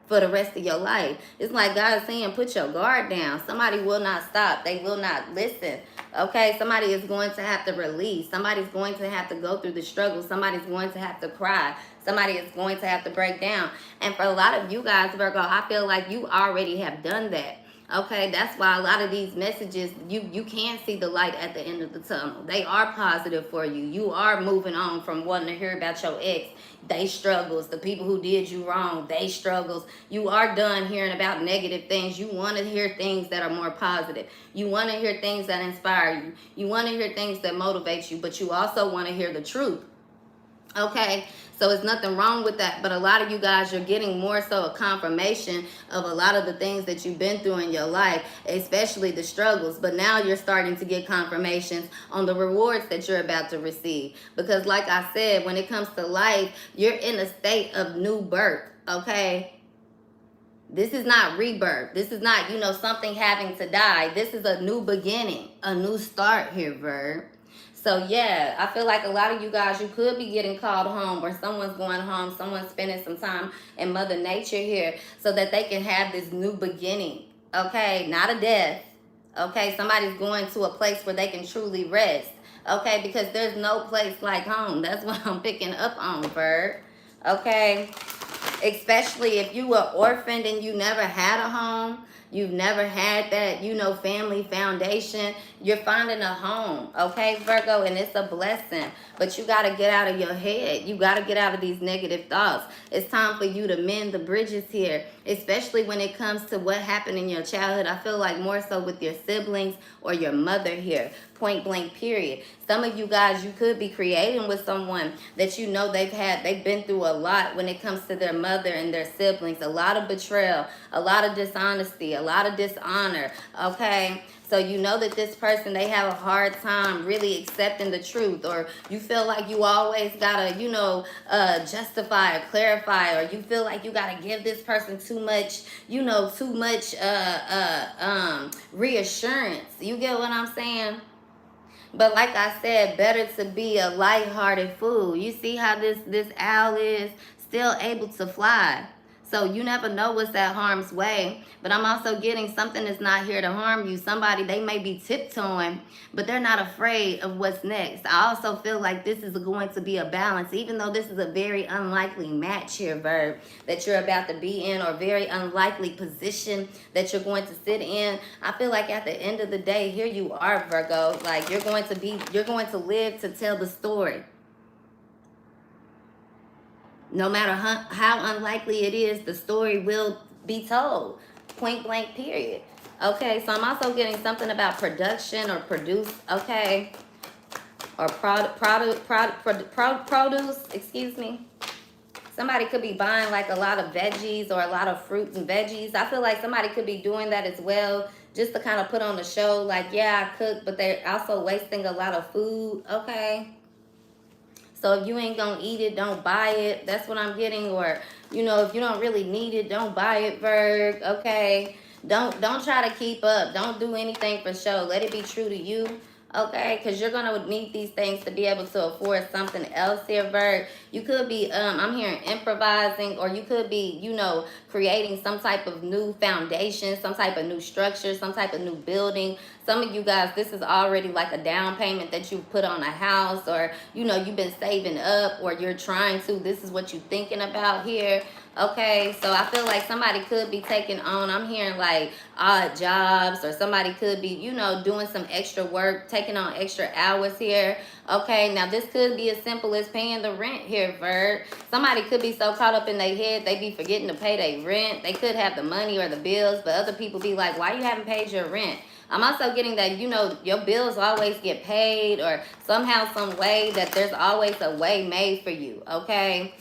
for the rest of your life. It's like God is saying, put your guard down. Somebody will not stop. They will not listen. Okay, somebody is going to have to release. Somebody's going to have to go through the struggle. Somebody's going to have to cry. Somebody is going to have to break down. And for a lot of you guys, Virgo, I feel like you already have done that. Okay, that's why a lot of these messages, you can see the light at the end of the tunnel. They are positive for you. You are moving on from wanting to hear about your ex, they struggles, the people who did you wrong, they struggles. You are done hearing about negative things. You want to hear things that are more positive. You want to hear things that inspire you. You want to hear things that motivate you, but you also want to hear the truth. Okay, so it's nothing wrong with that, but a lot of you guys, you're getting more so a confirmation of a lot of the things that you've been through in your life, especially the struggles, but now you're starting to get confirmations on the rewards that you're about to receive, because like I said, when it comes to life, you're in a state of new birth. Okay, this is not rebirth. This is not, you know, something having to die. This is a new beginning, a new start here, Virg. So yeah, I feel like a lot of you guys, you could be getting called home, or someone's going home, someone's spending some time in Mother Nature here so that they can have this new beginning. Okay, not a death. Okay, somebody's going to a place where they can truly rest. Okay, because there's no place like home. That's what I'm picking up on, Virg. Okay, especially if you were orphaned and you never had a home. You've never had that, you know, family foundation. You're finding a home, okay, Virgo, and it's a blessing. But you got to get out of your head. You got to get out of these negative thoughts. It's time for you to mend the bridges here, especially when it comes to what happened in your childhood. I feel like more so with your siblings or your mother here, point blank period. Some of you guys, you could be creating with someone that you know they've been through a lot when it comes to their mother and their siblings. A lot of betrayal, a lot of dishonesty, a lot of dishonor, okay? So you know that this person, they have a hard time really accepting the truth, or you feel like you always gotta, you know, justify or clarify, or you feel like you gotta give this person too much, you know, too much reassurance. You get what I'm saying? But like I said, better to be a lighthearted fool. You see how this owl is still able to fly. So you never know what's at harm's way. But I'm also getting something that's not here to harm you. Somebody, they may be tiptoeing, but they're not afraid of what's next. I also feel like this is going to be a balance, even though this is a very unlikely match here, Virg, that you're about to be in, or very unlikely position that you're going to sit in. I feel like at the end of the day, here you are, Virgo. Like you're going to live to tell the story. No matter how unlikely it is, the story will be told. Point blank, period. Okay, so I'm also getting something about production or produce, okay? Or produce, excuse me. Somebody could be buying like a lot of veggies or a lot of fruit and veggies. I feel like somebody could be doing that as well, just to kind of put on the show. Like, yeah, I cook, but they're also wasting a lot of food, okay? So if you ain't gonna eat it, don't buy it. That's what I'm getting. Or, you know, if you don't really need it, don't buy it, Virg. Okay. Don't try to keep up. Don't do anything for show. Let it be true to you. Okay, because you're gonna need these things to be able to afford something else here, Virg. You could be, I'm hearing improvising, or you could be, you know, creating some type of new foundation, some type of new structure, some type of new building. Some of you guys, this is already like a down payment that you put on a house, or, you know, you've been saving up, or you're trying to. This is what you're thinking about here. Okay, so I feel like somebody could be taking on, I'm hearing like odd jobs, or somebody could be, you know, doing some extra work, taking on extra hours here. Okay, now this could be as simple as paying the rent here, Virg. Somebody could be so caught up in their head, they be forgetting to pay their rent. They could have the money or the bills, but other people be like, why you haven't paid your rent? I'm also getting that, you know, your bills always get paid, or somehow, some way, that there's always a way made for you, okay?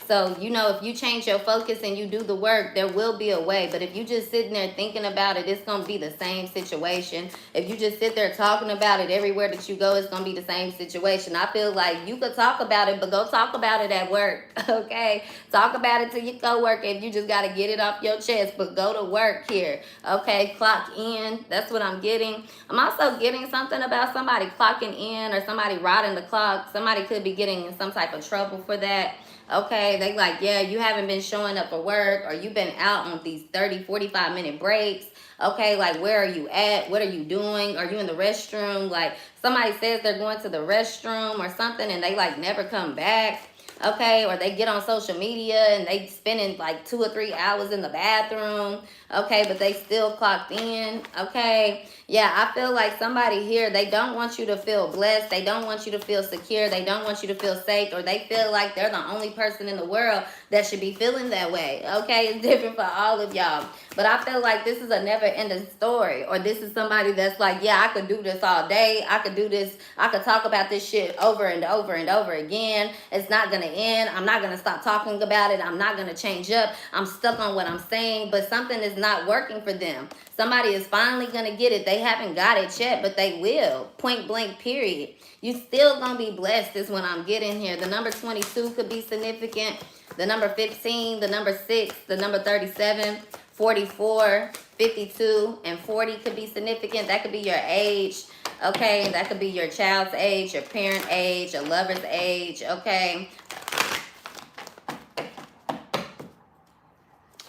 So, you know, if you change your focus and you do the work, there will be a way. But if you just sitting there thinking about it, it's going to be the same situation. If you just sit there talking about it everywhere that you go, it's going to be the same situation. I feel like you could talk about it, but go talk about it at work, okay? Talk about it to your coworker if you just got to get it off your chest, but go to work here, okay? Clock in. That's what I'm getting. I'm also getting something about somebody clocking in, or somebody riding the clock. Somebody could be getting in some type of trouble for that. Okay, they like, yeah, you haven't been showing up for work, or you've been out on these 30, 45-minute breaks. Okay, like, where are you at? What are you doing? Are you in the restroom? Like, somebody says they're going to the restroom or something and they like never come back. Okay, or they get on social media and they spending like 2 or 3 hours in the bathroom. Okay, but they still clocked in. Okay, yeah, I feel like somebody here, they don't want you to feel blessed. They don't want you to feel secure. They don't want you to feel safe, or they feel like they're the only person in the world that should be feeling that way. Okay, it's different for all of y'all. But I feel like this is a never ending story, or this is somebody that's like, yeah, I could do this all day. I could do this. I could talk about this shit over and over and over again. It's not going to end. I'm not going to stop talking about it. I'm not going to change up. I'm stuck on what I'm saying, but something is not working for them. Somebody is finally going to get it. They haven't got it yet, but they will. Point blank, period. You still going to be blessed is what I'm getting here. The number 22 could be significant. The number 15, the number 6, the number 37, 44, 52, and 40 could be significant. That could be your age. Okay, that could be your child's age, your parent age, your lover's age. Okay.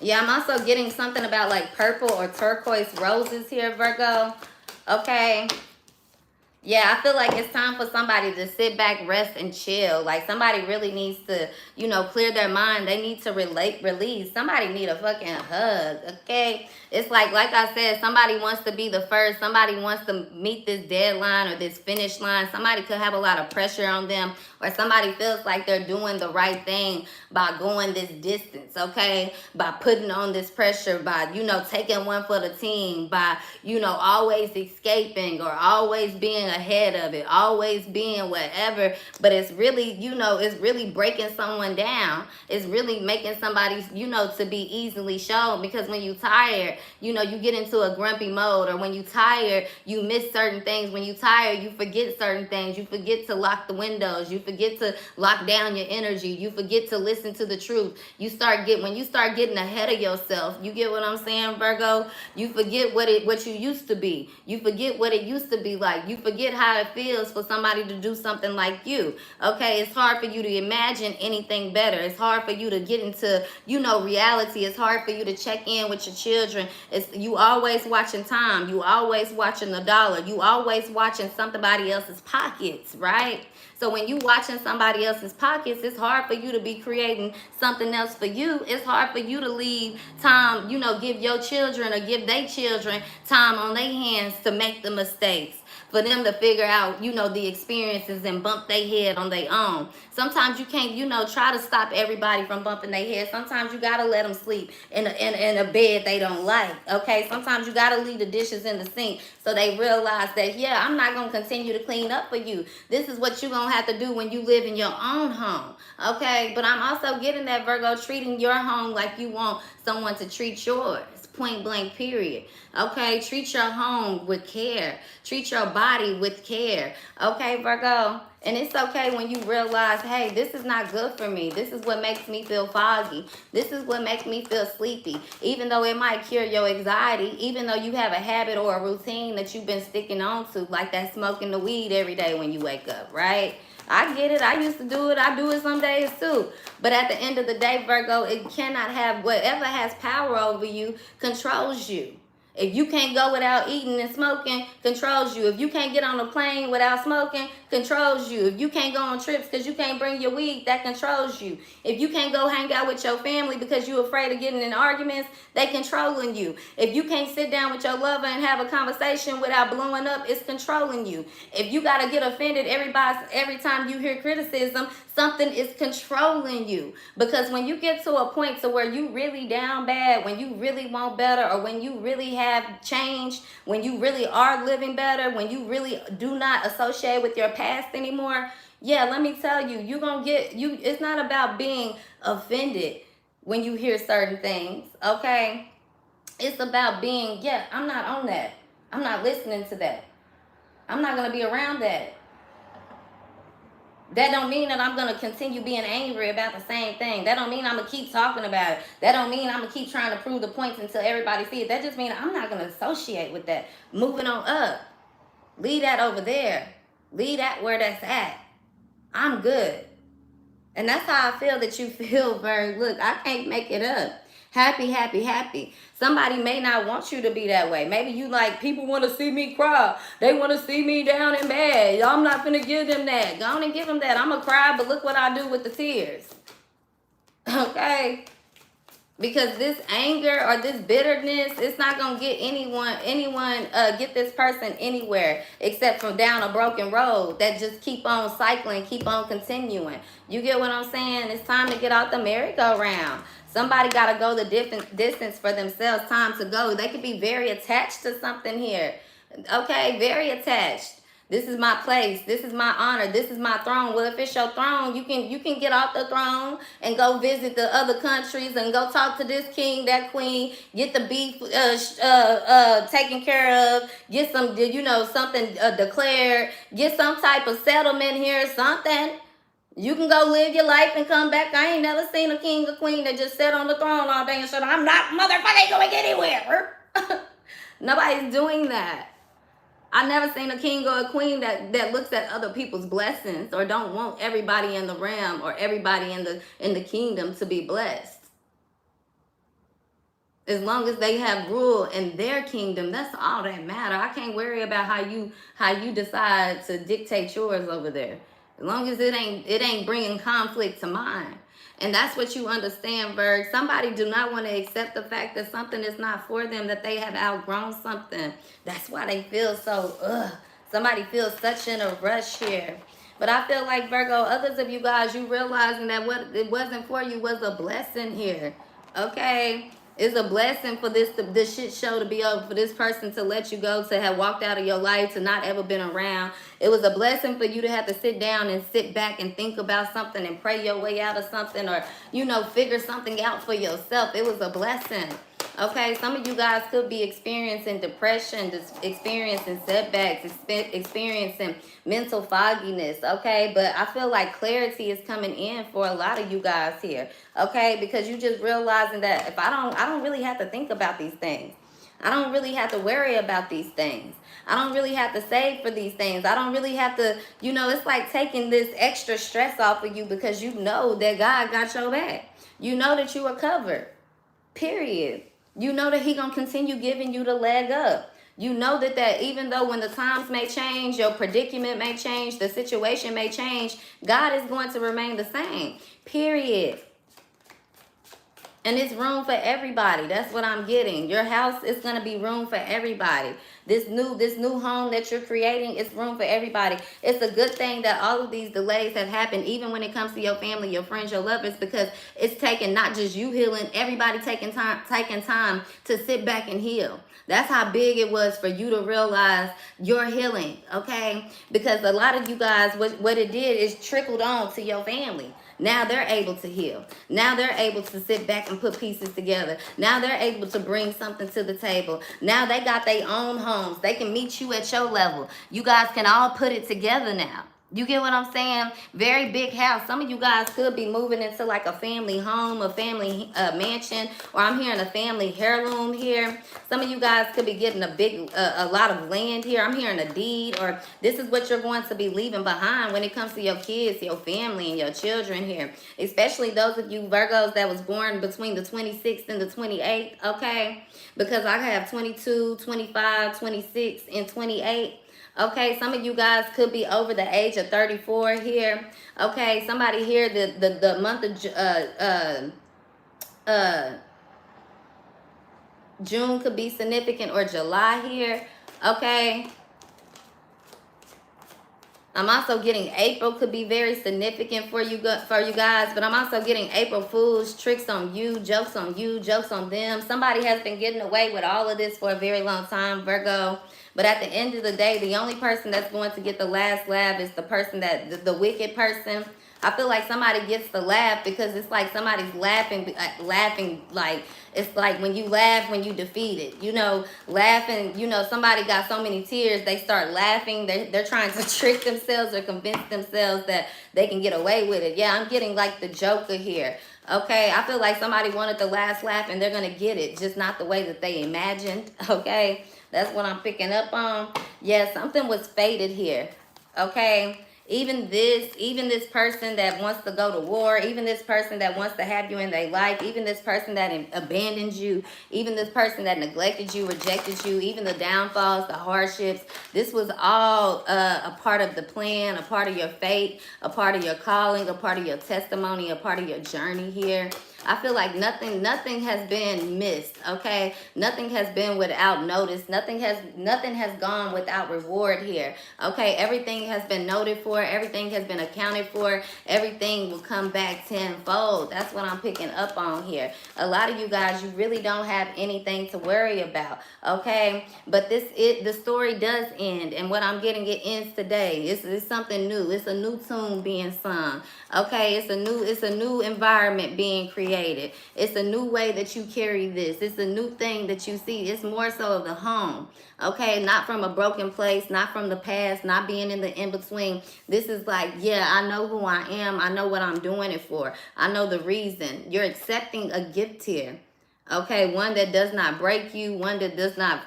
Yeah, I'm also getting something about like purple or turquoise roses here, Virgo. Okay. Yeah, I feel like it's time for somebody to sit back, rest, and chill. Like, somebody really needs to, you know, clear their mind. They need to release. Somebody need a fucking hug, okay? It's like I said, somebody wants to be the first. Somebody wants to meet this deadline or this finish line. Somebody could have a lot of pressure on them, or somebody feels like they're doing the right thing by going this distance, okay? By putting on this pressure, by, you know, taking one for the team, by, you know, always escaping or always being ahead of it, always being whatever. But it's really, you know, it's really breaking someone down. It's really making somebody, you know, to be easily shown, because when you tired, you know, you get into a grumpy mode, or when you tired, you miss certain things. When you tired, you forget certain things. You forget to lock the windows. You forget to lock down your energy. You forget to listen to the truth. When you start getting ahead of yourself, you get what I'm saying, Virgo? You forget what you used to be. You forget what it used to be like. You forget how it feels for somebody to do something like you. Okay, it's hard for you to imagine anything better. It's hard for you to get into, you know, reality. It's hard for you to check in with your children. You always watching time. You always watching the dollar. You always watching somebody else's pockets, right? So when you watching somebody else's pockets, it's hard for you to be creating something else for you. It's hard for you to leave time, you know, give your children or give their children time on their hands to make the mistakes, for them to figure out, you know, the experiences and bump their head on their own. Sometimes you can't, you know, try to stop everybody from bumping their head. Sometimes you got to let them sleep in a bed they don't like, okay? Sometimes you got to leave the dishes in the sink so they realize that, yeah, I'm not going to continue to clean up for you. This is what you're going to have to do when you live in your own home, okay? But I'm also getting that, Virgo, treating your home like you want someone to treat yours. Point blank, period. Okay, treat your home with care. Treat your body with care. Okay, Virgo? And it's okay when you realize, hey, this is not good for me. This is what makes me feel foggy. This is what makes me feel sleepy. Even though it might cure your anxiety, even though you have a habit or a routine that you've been sticking on to, like that smoking the weed every day when you wake up, right? I get it. I used to do it. I do it some days too. But at the end of the day, Virgo, it cannot have, whatever has power over you controls you. If you can't go without eating and smoking, controls you. If you can't get on a plane without smoking, controls you. If you can't go on trips because you can't bring your weed, that controls you. If you can't go hang out with your family because you're afraid of getting in arguments, they controlling you. If you can't sit down with your lover and have a conversation without blowing up, it's controlling you. If you got to get offended every time you hear criticism, something is controlling you. Because when you get to a point to where you really down bad, when you really want better, or when you really have changed, when you really are living better, when you really do not associate with your past anymore, yeah, let me tell you, you're gonna get you. It's not about being offended when you hear certain things, okay? It's about being, yeah, I'm not on that. I'm not listening to that. I'm not gonna be around that. That don't mean that I'm going to continue being angry about the same thing. That don't mean I'm going to keep talking about it. That don't mean I'm going to keep trying to prove the points until everybody sees it. That just means I'm not going to associate with that. Moving on up. Leave that over there. Leave that where that's at. I'm good. And that's how I feel that you feel, Virg. Look, I can't make it up. Happy, happy, happy. Somebody may not want you to be that way. Maybe you like, people want to see me cry. They want to see me down and bad. I'm not going to give them that. Go on and give them that. I'm going to cry, but look what I do with the tears. Okay? Because this anger or this bitterness, it's not gonna get get this person anywhere except from down a broken road that just keep on cycling, keep on continuing. You get what I'm saying? It's time to get out the merry-go-round. Somebody gotta go the different distance for themselves. Time to go. They could be very attached to something here. Okay, very attached. This is my place. This is my honor. This is my throne. Well, if it's your throne, you can get off the throne and go visit the other countries and go talk to this king, that queen. Get the beef taken care of. Get some, something declared. Get some type of settlement here, something. You can go live your life and come back. I ain't never seen a king or queen that just sat on the throne all day and said, I'm not motherfucking going anywhere. Nobody's doing that. I never seen a king or a queen that looks at other people's blessings or don't want everybody in the realm or everybody in the kingdom to be blessed. As long as they have rule in their kingdom, that's all that matter. I can't worry about how you decide to dictate yours over there. As long as it ain't bringing conflict to mine. And that's what you understand, Virg. Somebody do not want to accept the fact that something is not for them, that they have outgrown something. That's why they feel so, somebody feels such in a rush here. But I feel like, Virgo, others of you guys, you realizing that what it wasn't for you was a blessing here. Okay? It's a blessing for this shit show to be over, for this person to let you go, to have walked out of your life, to not ever been around. It was a blessing for you to have to sit down and sit back and think about something and pray your way out of something, or, figure something out for yourself. It was a blessing. Okay, some of you guys could be experiencing depression, experiencing setbacks, experiencing mental fogginess, okay? But I feel like clarity is coming in for a lot of you guys here, okay? Because you just realizing that if I don't really have to think about these things. I don't really have to worry about these things. I don't really have to save for these things. I don't really have to, it's like taking this extra stress off of you because you know that God got your back. You know that you are covered, period. You know that he gonna continue giving you the leg up. You know that even though when the times may change, your predicament may change, the situation may change, God is going to remain the same, period. And it's room for everybody. That's what I'm getting. Your house is going to be room for everybody. This new home that you're creating is room for everybody. It's a good thing that all of these delays have happened, even when it comes to your family, your friends, your lovers, because it's taking not just you healing, everybody taking time to sit back and heal. That's how big it was for you to realize your healing, okay? Because a lot of you guys, what it did is trickled on to your family. Now they're able to heal. Now they're able to sit back and put pieces together. Now they're able to bring something to the table. Now they got their own homes. They can meet you at your level. You guys can all put it together now. You get what I'm saying? Very big house. Some of you guys could be moving into like a family home, a family mansion, or I'm hearing a family heirloom here. Some of you guys could be getting a lot of land here. I'm hearing a deed, or this is what you're going to be leaving behind when it comes to your kids, your family, and your children here. Especially those of you Virgos that was born between the 26th and the 28th, okay? Because I have 22, 25, 26, and 28. Okay, some of you guys could be over the age of 34 here. Okay, somebody here, the month of June could be significant, or July here. Okay. I'm also getting April could be very significant for you guys, but I'm also getting April Fools, tricks on you, jokes on them. Somebody has been getting away with all of this for a very long time, Virgo. But at the end of the day, the only person that's going to get the last laugh is the person the wicked person. I feel like somebody gets the laugh because it's like somebody's laughing like, it's like when you laugh when you defeated, laughing, somebody got so many tears, they start laughing. They're trying to trick themselves or convince themselves that they can get away with it. Yeah, I'm getting like the Joker here. Okay, I feel like somebody wanted the last laugh and they're going to get it, just not the way that they imagined. Okay, that's what I'm picking up on. Yeah, something was fated here. Okay. Even this person that wants to go to war, even this person that wants to have you in their life, even this person that abandoned you, even this person that neglected you, rejected you, even the downfalls, the hardships, this was all a part of the plan, a part of your fate, a part of your calling, a part of your testimony, a part of your journey here. I feel like nothing has been missed, okay? Nothing has been without notice. Nothing has gone without reward here, okay? Everything has been noted for. Everything has been accounted for. Everything will come back tenfold. That's what I'm picking up on here. A lot of you guys, you really don't have anything to worry about, okay? But the story does end, and what I'm getting, it ends today. It's something new. It's a new tune being sung, okay? It's a new environment being created. It's a new way that you carry this. It's a new thing that you see. It's more so of the home, okay? Not from a broken place, not from the past, not being in the in-between. This is like, yeah, I know who I am. I know what I'm doing it for. I know the reason. You're accepting a gift here. Okay, one that does not break you, one that does not,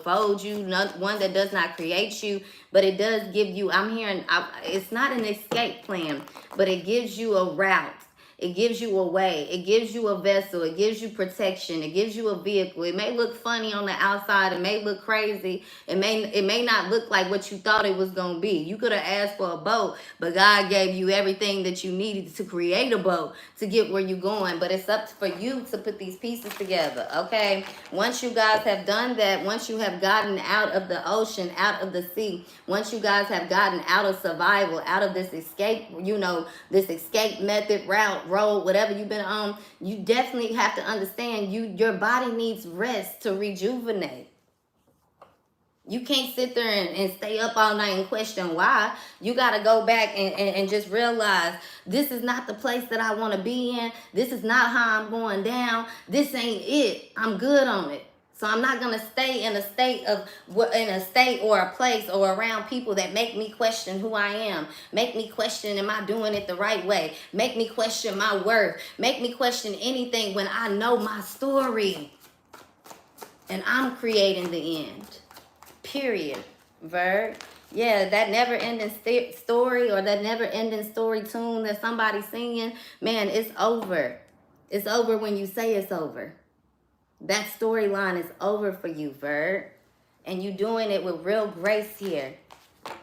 fold you, one that does not create you, but it does give you, it's not an escape plan, but it gives you a route. It gives you a way. It gives you a vessel. It gives you protection. It gives you a vehicle. It may look funny on the outside. It may look crazy. It may not look like what you thought it was going to be. You could have asked for a boat, but God gave you everything that you needed to create a boat to get where you're going. But it's up for you to put these pieces together, okay? Once you guys have done that, once you have gotten out of the ocean, out of the sea, once you guys have gotten out of survival, out of this escape, this escape method, road, whatever you've been on, you definitely have to understand your body needs rest to rejuvenate. You can't sit there and stay up all night and question why. You got to go back and just realize this is not the place that I want to be in. This is not how I'm going down. This ain't it. I'm good on it. So I'm not going to stay in a state or a place or around people that make me question who I am. Make me question, am I doing it the right way? Make me question my worth. Make me question anything when I know my story. And I'm creating the end. Period. Verb. Yeah, that never-ending story or that never-ending story tune that somebody's singing, man, it's over. It's over when you say it's over. That storyline is over for you, Verb. And you doing it with real grace here.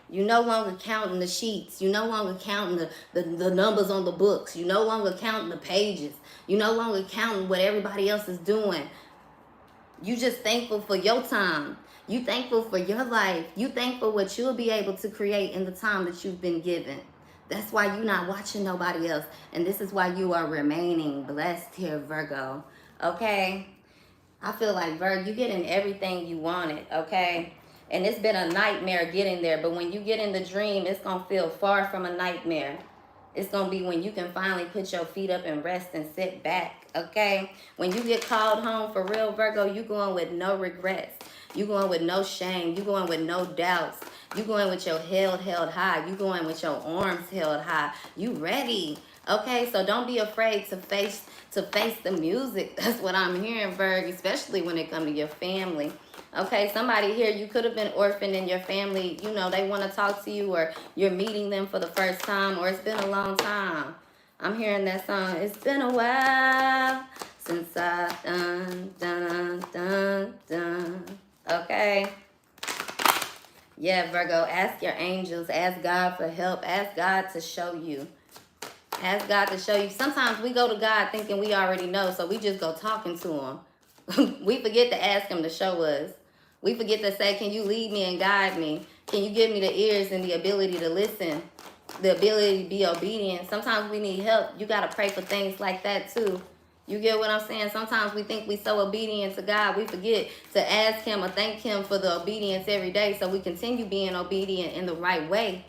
You no longer counting the sheets. You no longer counting the numbers on the books. You no longer counting the pages. You no longer counting what everybody else is doing. You just thankful for your time. You thankful for your life. You thankful what you'll be able to create in the time that you've been given. That's why you're not watching nobody else. And this is why you are remaining blessed here, Virgo. Okay? I feel like, Virgo, you're getting everything you wanted, okay? And it's been a nightmare getting there. But when you get in the dream, it's going to feel far from a nightmare. It's going to be when you can finally put your feet up and rest and sit back, okay? When you get called home for real, Virgo, you're going with no regrets. You're going with no shame. You're going with no doubts. You're going with your head held high. You're going with your arms held high. You ready, okay? So don't be afraid to face the music. That's what I'm hearing, Virgo, especially when it comes to your family. Okay, somebody here, you could have been orphaned in your family. They want to talk to you, or you're meeting them for the first time, or it's been a long time. I'm hearing that song. It's been a while since I've done. Okay. Yeah, Virgo, ask your angels. Ask God for help. Ask God to show you. Ask God to show you. Sometimes we go to God thinking we already know, so we just go talking to him. We forget to ask him to show us. We forget to say, can you lead me and guide me? Can you give me the ears and the ability to listen? The ability to be obedient. Sometimes we need help. You got to pray for things like that too. You get what I'm saying? Sometimes we think we're so obedient to God, we forget to ask him or thank him for the obedience every day, so we continue being obedient in the right way.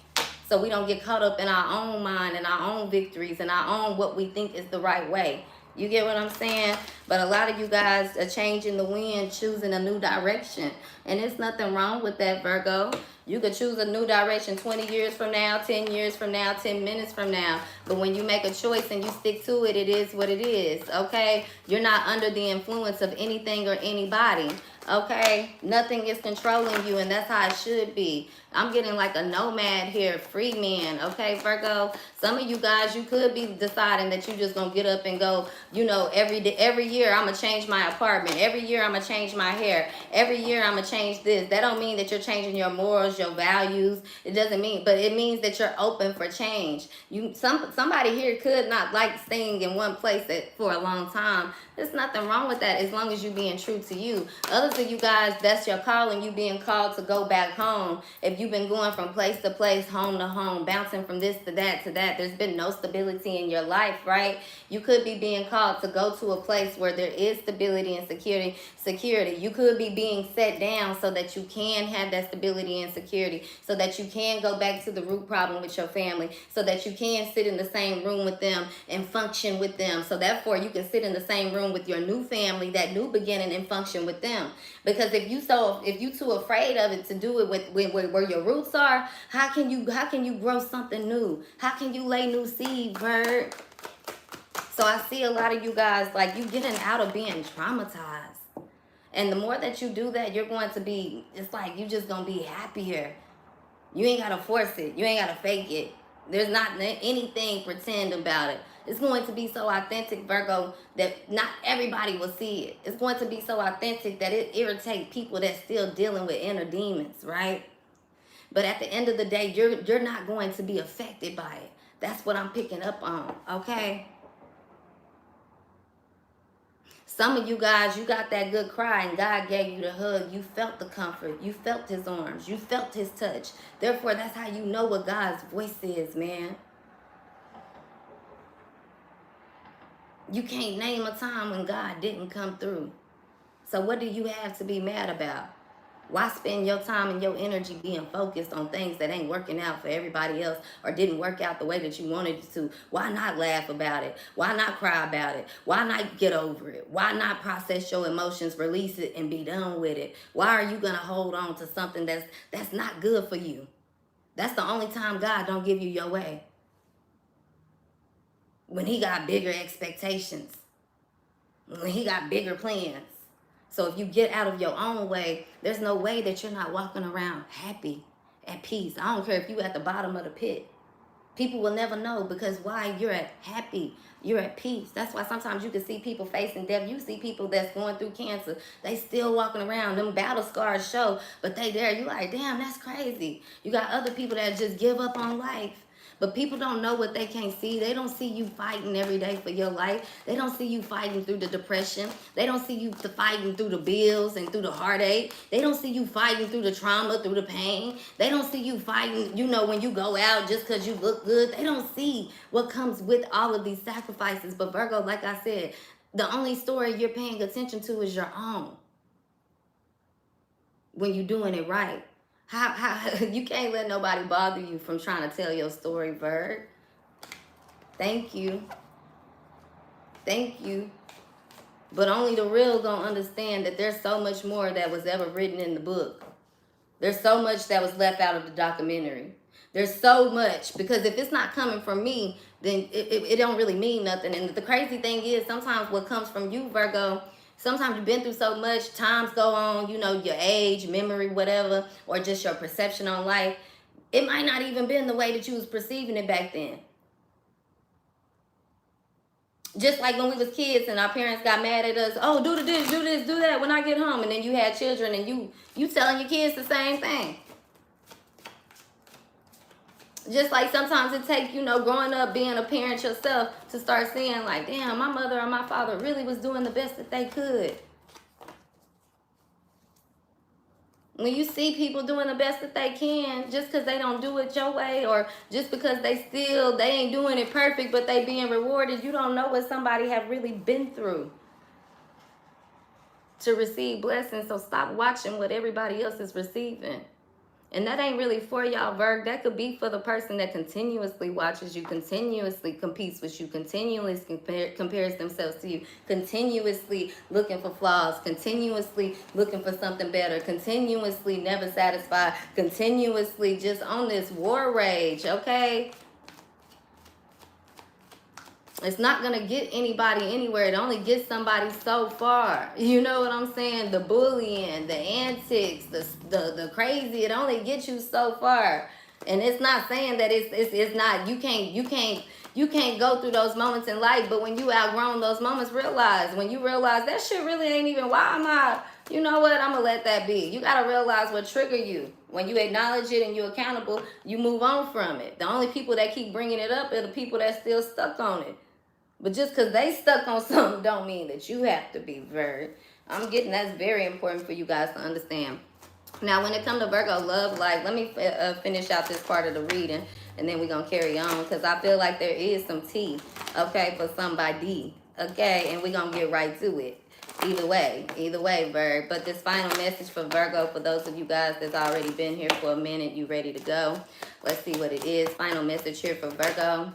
So we don't get caught up in our own mind and our own victories and our own what we think is the right way. You get what I'm saying? But a lot of you guys are changing the wind, choosing a new direction. And there's nothing wrong with that, Virgo. You could choose a new direction 20 years from now, 10 years from now, 10 minutes from now. But when you make a choice and you stick to it, it is what it is, okay? You're not under the influence of anything or anybody, Okay, nothing is controlling you, and that's how it should be. I'm getting like a nomad here, free man. Okay, Virgo. Some of you guys, you could be deciding that you just gonna get up and go. You know, every day, every year, I'm gonna change my apartment. Every year, I'm gonna change my hair. Every year, I'm gonna change this. That don't mean that you're changing your morals, your values. It doesn't mean, but it means that you're open for change. Somebody here could not like staying in one place for a long time. There's nothing wrong with that as long as you being true to you. Others of you guys, that's your calling. You being called to go back home. If you've been going from place to place, home to home, bouncing from this to that to that, there's been no stability in your life, right? You could be being called to go to a place where there is stability and security. You could be being set down so that you can have that stability and security, so that you can go back to the root problem with your family, so that you can sit in the same room with them and function with them. So therefore, you can sit in the same room with your new family, that new beginning, and function with them. Because if you too afraid of it to do it with where your roots are, how can you grow something new? How can you lay new seed, Virg? So I see a lot of you guys, like, you getting out of being traumatized. And the more that you do that, you're going to be, it's like you just gonna be happier. You ain't gotta force it. You ain't gotta fake it. There's not anything pretend about it. It's going to be so authentic, Virgo, that not everybody will see it. It's going to be so authentic that it irritates people that's still dealing with inner demons, right? But at the end of the day, you're not going to be affected by it. That's what I'm picking up on, okay? Some of you guys, you got that good cry and God gave you the hug. You felt the comfort. You felt his arms. You felt his touch. Therefore, that's how you know what God's voice is, man. You can't name a time when God didn't come through. So what do you have to be mad about? Why spend your time and your energy being focused on things that ain't working out for everybody else or didn't work out the way that you wanted it to? Why not laugh about it? Why not cry about it? Why not get over it? Why not process your emotions, release it, and be done with it? Why are you going to hold on to something that's not good for you? That's the only time God don't give you your way. When he got bigger expectations. When he got bigger plans. So if you get out of your own way, there's no way that you're not walking around happy, at peace. I don't care if you're at the bottom of the pit. People will never know because why? You're at happy. You're at peace. That's why sometimes you can see people facing death. You see people that's going through cancer. They still walking around. Them battle scars show, but they there. You like, damn, that's crazy. You got other people that just give up on life. But people don't know what they can't see. They don't see you fighting every day for your life. They don't see you fighting through the depression. They don't see you fighting through the bills and through the heartache. They don't see you fighting through the trauma, through the pain. They don't see you fighting, you know, when you go out just because you look good. They don't see what comes with all of these sacrifices. But Virgo, like I said, the only story you're paying attention to is your own. When you're doing it right. How you can't let nobody bother you from trying to tell your story, Virg. Thank you. Thank you. But only the real gonna understand that there's so much more that was ever written in the book. There's so much that was left out of the documentary. There's so much, because if it's not coming from me, then it don't really mean nothing. And the crazy thing is, sometimes what comes from you, Virgo, sometimes you've been through so much, times go on, you know, your age, memory, whatever, or just your perception on life. It might not even been the way that you was perceiving it back then. Just like when we was kids and our parents got mad at us, oh, do this, do that when I get home. And then you had children and you telling your kids the same thing. Just like sometimes it takes, you know, growing up, being a parent yourself, to start seeing like, damn, my mother or my father really was doing the best that they could. When you see people doing the best that they can, just because they don't do it your way, or just because they ain't doing it perfect, but they being rewarded, you don't know what somebody have really been through to receive blessings. So stop watching what everybody else is receiving. And that ain't really for y'all, Virg. That could be for the person that continuously watches you, continuously competes with you, continuously compares themselves to you, continuously looking for flaws, continuously looking for something better, continuously never satisfied, continuously just on this war rage, okay? It's not going to get anybody anywhere. It only gets somebody so far. You know what I'm saying? The bullying, the antics, the crazy, it only gets you so far. And it's not saying that it's not, you can't go through those moments in life, but when you outgrown those moments, when you realize that shit really ain't even, why am I, you know what, I'm gonna let that be. You gotta realize what triggered you. When you acknowledge it and you're accountable, you move on from it. The only people that keep bringing it up are the people that still stuck on it. But just because they stuck on something don't mean that you have to be very. I'm getting that's very important for you guys to understand. Now, when it comes to Virgo love life, let me finish out this part of the reading, and then we're going to carry on, because I feel like there is some tea, okay, for somebody, okay, and we're going to get right to it. Either way, Virgo. But this final message for Virgo, for those of you guys that's already been here for a minute, you ready to go? Let's see what it is. Final message here for Virgo.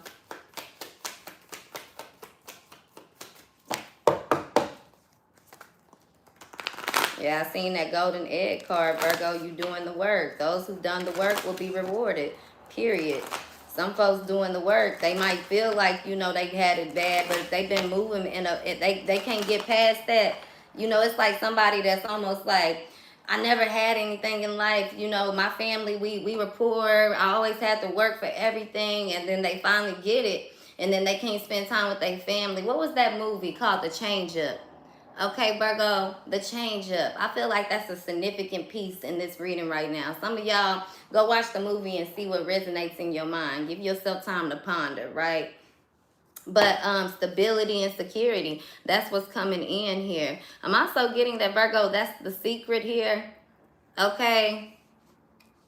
Yeah, I seen that golden egg card, Virgo. You doing the work. Those who've done the work will be rewarded, period. Some folks doing the work, they might feel like, you know, they had it bad, but if they've been moving they can't get past that. You know, it's like somebody that's almost like, I never had anything in life. You know, my family, we were poor. I always had to work for everything, and then they finally get it, and then they can't spend time with their family. What was that movie called? The Change Up. Okay, Virgo, the change up. I feel like that's a significant piece in this reading right now. Some of y'all, go watch the movie and see what resonates in your mind. Give yourself time to ponder, right? But stability and security, that's what's coming in here. I'm also getting that, Virgo, that's the secret here. Okay.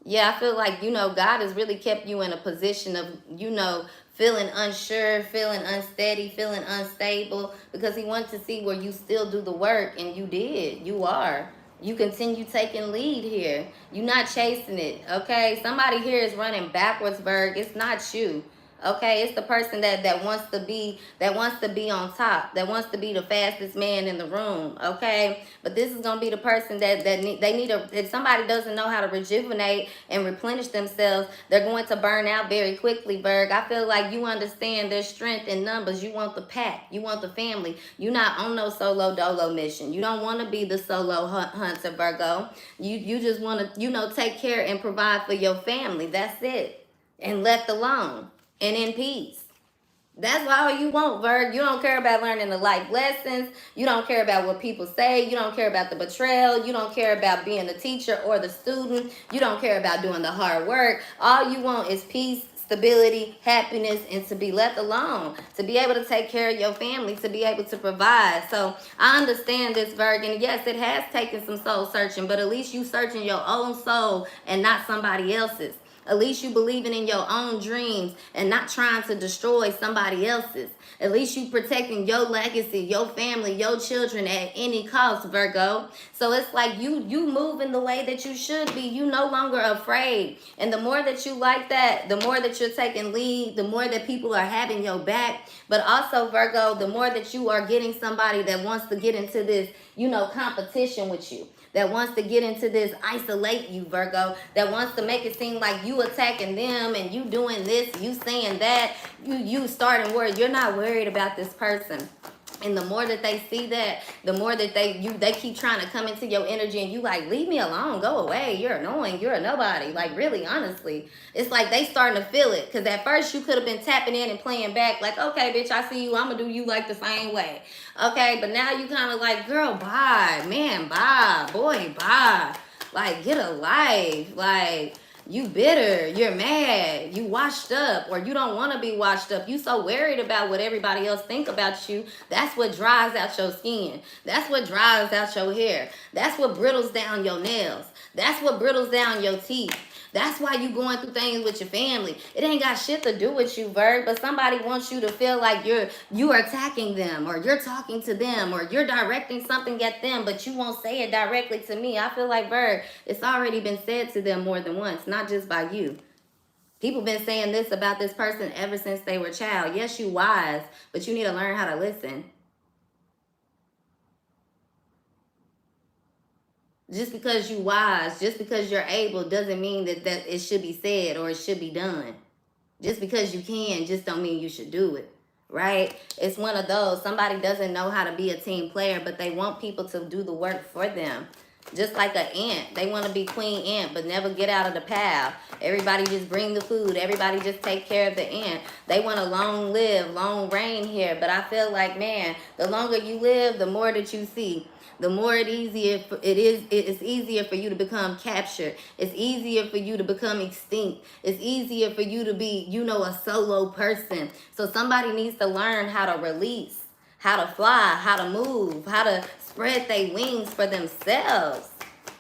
Yeah, I feel like, you know, God has really kept you in a position of, you know, feeling unsure, feeling unsteady, feeling unstable, because he wants to see where you still do the work, and you did. You are. You continue taking lead here. You're not chasing it, okay? Somebody here is running backwards, Virg. It's not you. Okay, it's the person that wants to be on top, that wants to be the fastest man in the room. Okay, but this is gonna be the person that they need a. If somebody doesn't know how to rejuvenate and replenish themselves, they're going to burn out very quickly, Virg. I feel like you understand there's strength in numbers. You want the pack, you want the family. You're not on no solo dolo mission. You don't want to be the solo hunter, Virgo. You just want to, you know, take care and provide for your family. That's it, and left alone. And in peace. That's all you want, Virg. You don't care about learning the life lessons. You don't care about what people say. You don't care about the betrayal. You don't care about being the teacher or the student. You don't care about doing the hard work. All you want is peace, stability, happiness, and to be left alone, to be able to take care of your family, to be able to provide. So I understand this, Virg, and yes, it has taken some soul searching, but at least you searching your own soul and not somebody else's. At least you believing in your own dreams and not trying to destroy somebody else's. At least you protecting your legacy, your family, your children at any cost, Virgo. So it's like you moving the way that you should be. You no longer afraid. And the more that you like that, the more that you're taking lead, the more that people are having your back. But also, Virgo, the more that you are getting somebody that wants to get into this, you know, competition with you, that wants to get into this, isolate you, Virgo, that wants to make it seem like you attacking them and you doing this, you saying that, you starting words. You're not worried about this person. And the more that they see that, the more that they keep trying to come into your energy, and you like, leave me alone, go away, you're annoying, you're a nobody. Like, really, honestly, it's like they starting to feel it. Because at first you could have been tapping in and playing back like, okay, bitch, I see you, I'm gonna do you like the same way. Okay, but now you kind of like, girl, bye, man, bye, boy, bye. Like, get a life. Like, you bitter, you're mad, you washed up, or you don't want to be washed up. You so worried about what everybody else think about you. That's what dries out your skin. That's what dries out your hair. That's what brittles down your nails. That's what brittles down your teeth. That's why you going through things with your family. It ain't got shit to do with you, Virg, but somebody wants you to feel like you are attacking them, or you're talking to them, or you're directing something at them, but you won't say it directly to me. I feel like, Virg, it's already been said to them more than once, not just by you. People been saying this about this person ever since they were a child. Yes, you wise, but you need to learn how to listen. Just because you wise, just because you're able, doesn't mean that it should be said or it should be done. Just because you can, just don't mean you should do it. right? It's one of those. Somebody doesn't know how to be a team player, but they want people to do the work for them. Just like an ant. They want to be queen ant, but never get out of the pile. Everybody just bring the food. Everybody just take care of the ant. They want to long live, long reign here. But I feel like, man, the longer you live, the more that you see. The more it's easier for you to become captured. It's easier for you to become extinct. It's easier for you to be, a solo person. So somebody needs to learn how to release, how to fly, how to move, how to spread their wings for themselves,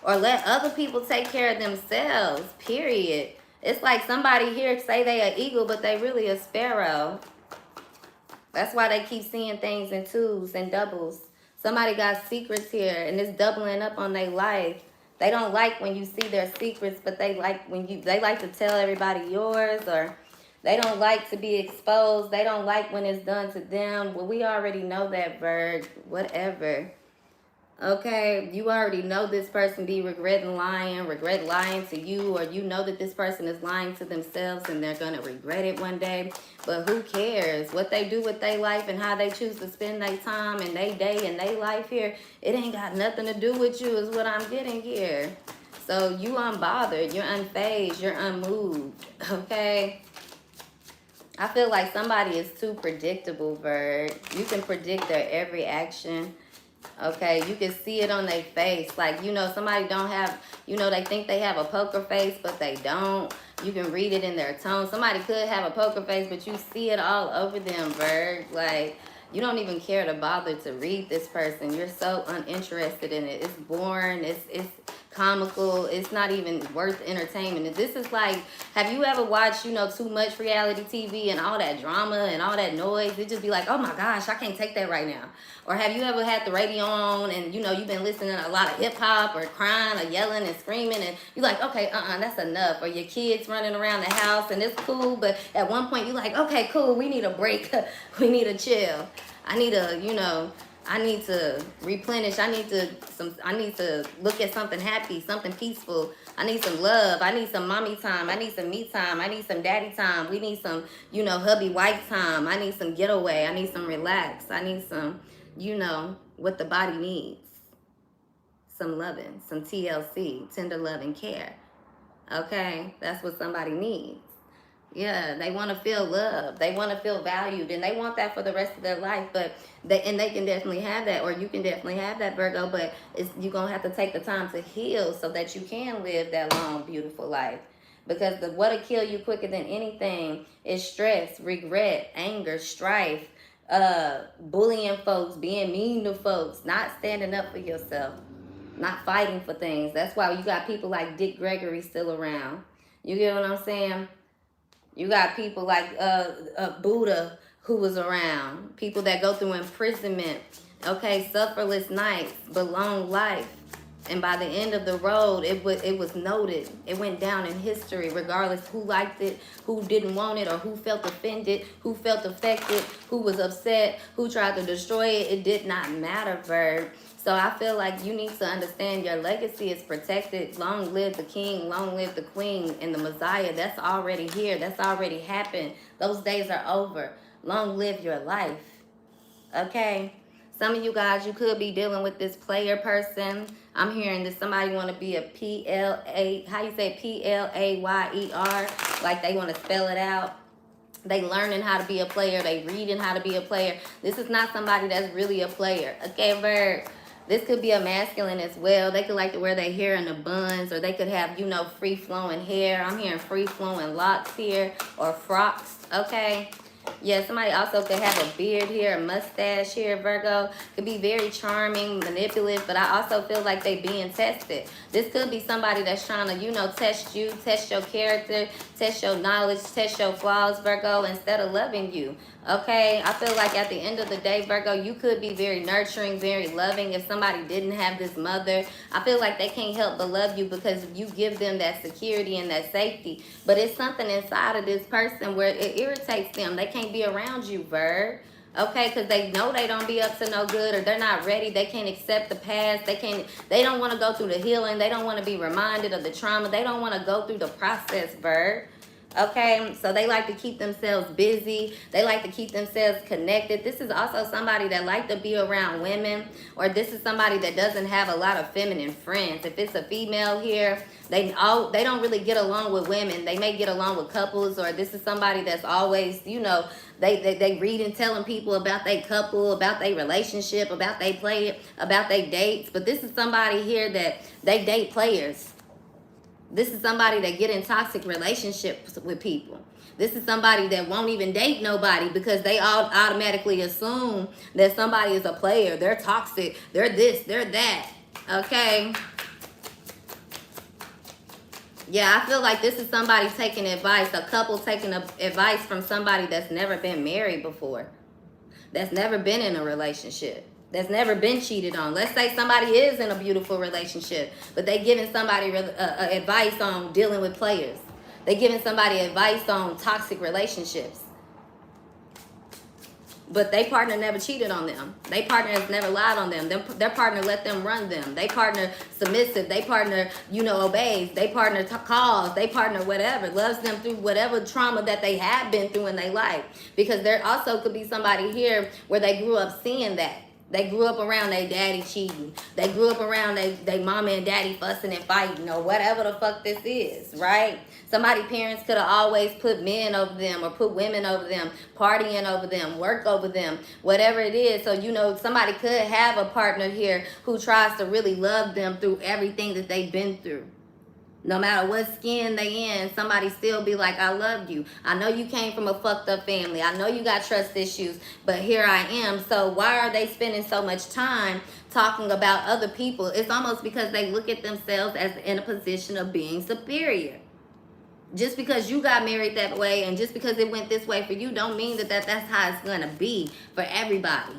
or let other people take care of themselves, period. It's like somebody here say they an eagle, but they really a sparrow. That's why they keep seeing things in twos and doubles. Somebody got secrets here, and it's doubling up on their life. They don't like when you see their secrets, but they like to tell everybody yours, or they don't like to be exposed. They don't like when it's done to them. Well, we already know that, Virg. Whatever. Okay, you already know this person be regret lying to you, or you know that this person is lying to themselves and they're going to regret it one day. But who cares? What they do with their life and how they choose to spend their time and their day and their life here, it ain't got nothing to do with you is what I'm getting here. So you unbothered, you're unfazed, you're unmoved, okay? I feel like somebody is too predictable, Virg. You can predict their every action. Okay, you can see it on their face. Like, somebody don't have, they think they have a poker face, but they don't. You can read it in their tone. Somebody could have a poker face, but you see it all over them, Virg. Like, you don't even care to bother to read this person. You're so uninterested in it. It's boring. It's comical. It's not even worth entertainment. This is like, have you ever watched, too much reality TV and all that drama and all that noise? It just be like, oh my gosh, I can't take that right now. Or have you ever had the radio on and, you've been listening to a lot of hip hop or crying or yelling and screaming and you're like, okay, that's enough. Or your kids running around the house and it's cool, but at one point you're like, okay, cool, we need a break. We need a chill. I need to replenish. I need to look at something happy, something peaceful. I need some love. I need some mommy time. I need some me time. I need some daddy time. We need some, hubby wife time. I need some getaway. I need some relax. I need some, what the body needs. Some loving, some TLC, tender love and care. Okay, that's what somebody needs. Yeah, they want to feel loved. They want to feel valued, and they want that for the rest of their life. But they can definitely have that, or you can definitely have that, Virgo. But you're gonna have to take the time to heal so that you can live that long, beautiful life. Because what'll kill you quicker than anything is stress, regret, anger, strife, bullying folks, being mean to folks, not standing up for yourself, not fighting for things. That's why you got people like Dick Gregory still around. You get what I'm saying? You got people like Buddha who was around. People that go through imprisonment. Okay, sufferless nights, but long life. And by the end of the road, it was noted. It went down in history, regardless who liked it, who didn't want it, or who felt offended, who felt affected, who was upset, who tried to destroy it. It did not matter, Verb. So I feel like you need to understand your legacy is protected. Long live the king, long live the queen, and the Messiah. That's already here. That's already happened. Those days are over. Long live your life. Okay? Some of you guys, you could be dealing with this player person. I'm hearing that somebody want to be a P-L-A, how you say P-L-A-Y-E-R, like they want to spell it out. They learning how to be a player. They reading how to be a player. This is not somebody that's really a player. Okay, Virg? This could be a masculine as well. They could like to wear their hair in the buns, or they could have, free-flowing hair. I'm hearing free-flowing locks here, or frocks, okay? Yeah, somebody also could have a beard here, a mustache here, Virgo. Could be very charming, manipulative, but I also feel like they being tested. This could be somebody that's trying to, test you, test your character, test your knowledge, test your flaws, Virgo, instead of loving you. Okay, I feel like at the end of the day, Virgo, you could be very nurturing, very loving. If somebody didn't have this mother, I feel like they can't help but love you because you give them that security and that safety. But it's something inside of this person where it irritates them. They can't be around you, Virg. Okay, because they know they don't be up to no good, or they're not ready. They can't accept the past. They don't want to go through the healing. They don't want to be reminded of the trauma. They don't want to go through the process, Virg. Okay, so they like to keep themselves busy. They like to keep themselves connected. This is also somebody that like to be around women, or this is somebody that doesn't have a lot of feminine friends. If it's a female here, they don't really get along with women. They may get along with couples, or this is somebody that's always, you know, they read and telling people about their couple, about their relationship, about they play, about their dates. But this is somebody here that they date players. This is somebody that get in toxic relationships with people. This is somebody that won't even date nobody because they all automatically assume that somebody is a player. They're toxic. They're this, they're that. Okay? Yeah, I feel like this is somebody taking advice, a couple taking advice from somebody that's never been married before, that's never been in a relationship, that's never been cheated on. Let's say somebody is in a beautiful relationship, but they giving somebody advice on dealing with players. They giving somebody advice on toxic relationships. But their partner never cheated on them. Their partner has never lied on them. Their partner let them run them. They partner submissive. They partner, you know, obeys. They partner calls. They partner whatever. Loves them through whatever trauma that they have been through in their life. Because there also could be somebody here where they grew up seeing that. They grew up around their daddy cheating. They grew up around their mama and daddy fussing and fighting, or whatever the fuck this is, right? Somebody's parents could have always put men over them, or put women over them, partying over them, work over them, whatever it is. So, you know, somebody could have a partner here who tries to really love them through everything that they've been through. No matter what skin they in, somebody still be like, I love you. I know you came from a fucked up family. I know you got trust issues, but here I am. So why are they spending so much time talking about other people? It's almost because they look at themselves as in a position of being superior. Just because you got married that way and just because it went this way for you don't mean that's how it's going to be for everybody.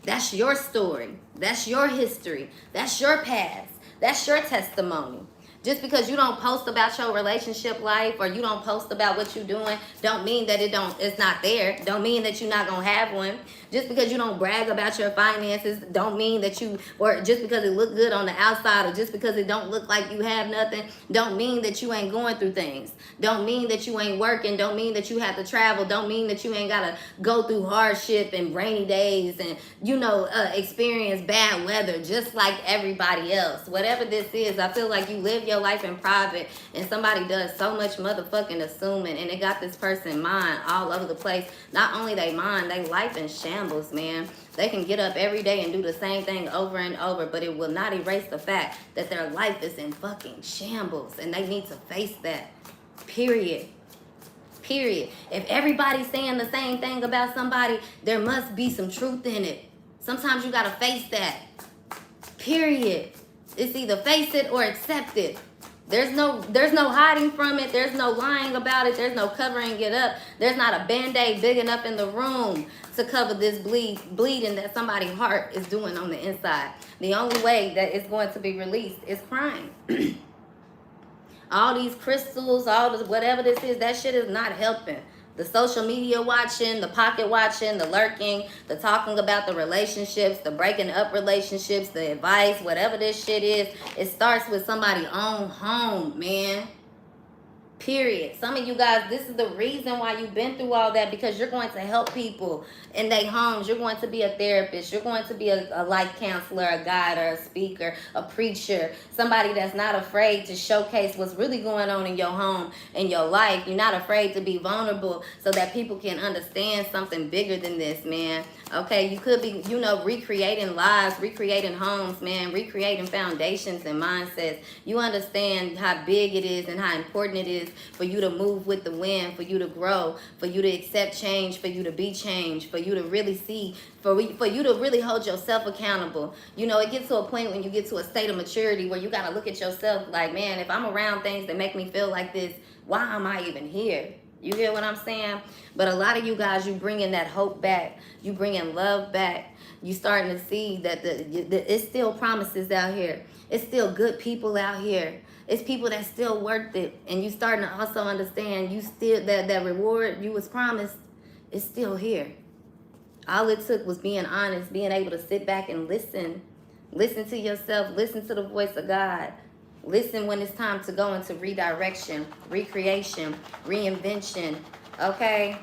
That's your story. That's your history. That's your past. That's your testimony. Just because you don't post about your relationship life, or you don't post about what you're doing, don't mean that it's not there. Don't mean that you're not gonna have one. Just because you don't brag about your finances, don't mean that or just because it look good on the outside, or just because it don't look like you have nothing, don't mean that you ain't going through things. Don't mean that you ain't working. Don't mean that you have to travel. Don't mean that you ain't gotta go through hardship and rainy days and, you know, experience bad weather just like everybody else. Whatever this is, I feel like you live your life in private and somebody does so much motherfucking assuming, and it got this person mind all over the place. Not only they mind, they life in shambles, man. They can get up every day and do the same thing over and over, but it will not erase the fact that their life is in fucking shambles, and they need to face that. Period. Period. If everybody's saying the same thing about somebody, there must be some truth in it. Sometimes you gotta face that. Period. It's either face it or accept it. There's no hiding from it. There's no lying about it. There's no covering it up. There's not a Band-Aid big enough in the room to cover this bleeding that somebody's heart is doing on the inside. The only way that it's going to be released is crying. All these crystals, all this, whatever this is, that shit is not helping. The social media watching, the pocket watching, the lurking, the talking about the relationships, the breaking up relationships, the advice, whatever this shit is, it starts with somebody's own home, man. Period. Some of you guys, this is the reason why you've been through all that, because you're going to help people in their homes. You're going to be a therapist. You're going to be a life counselor, a guide, or a speaker, a preacher, somebody that's not afraid to showcase what's really going on in your home, in your life. You're not afraid to be vulnerable so that people can understand something bigger than this, man. Okay, you could be, you know, recreating lives, recreating homes, man, recreating foundations and mindsets. You understand how big it is and how important it is for you to move with the wind, for you to grow, for you to accept change, for you to be changed, for you to really see, for you to really hold yourself accountable. You know, it gets to a point when you get to a state of maturity where you got to look at yourself like, man, if I'm around things that make me feel like this, why am I even here? You hear what I'm saying? But a lot of you guys, you bringing that hope back. You bringing love back. You starting to see that it's still promises out here. It's still good people out here. It's people that's still worth it. And you starting to also understand you still that reward you was promised is still here. All it took was being honest, being able to sit back and listen. Listen to yourself. Listen to the voice of God. Listen when it's time to go into redirection, recreation, reinvention, okay?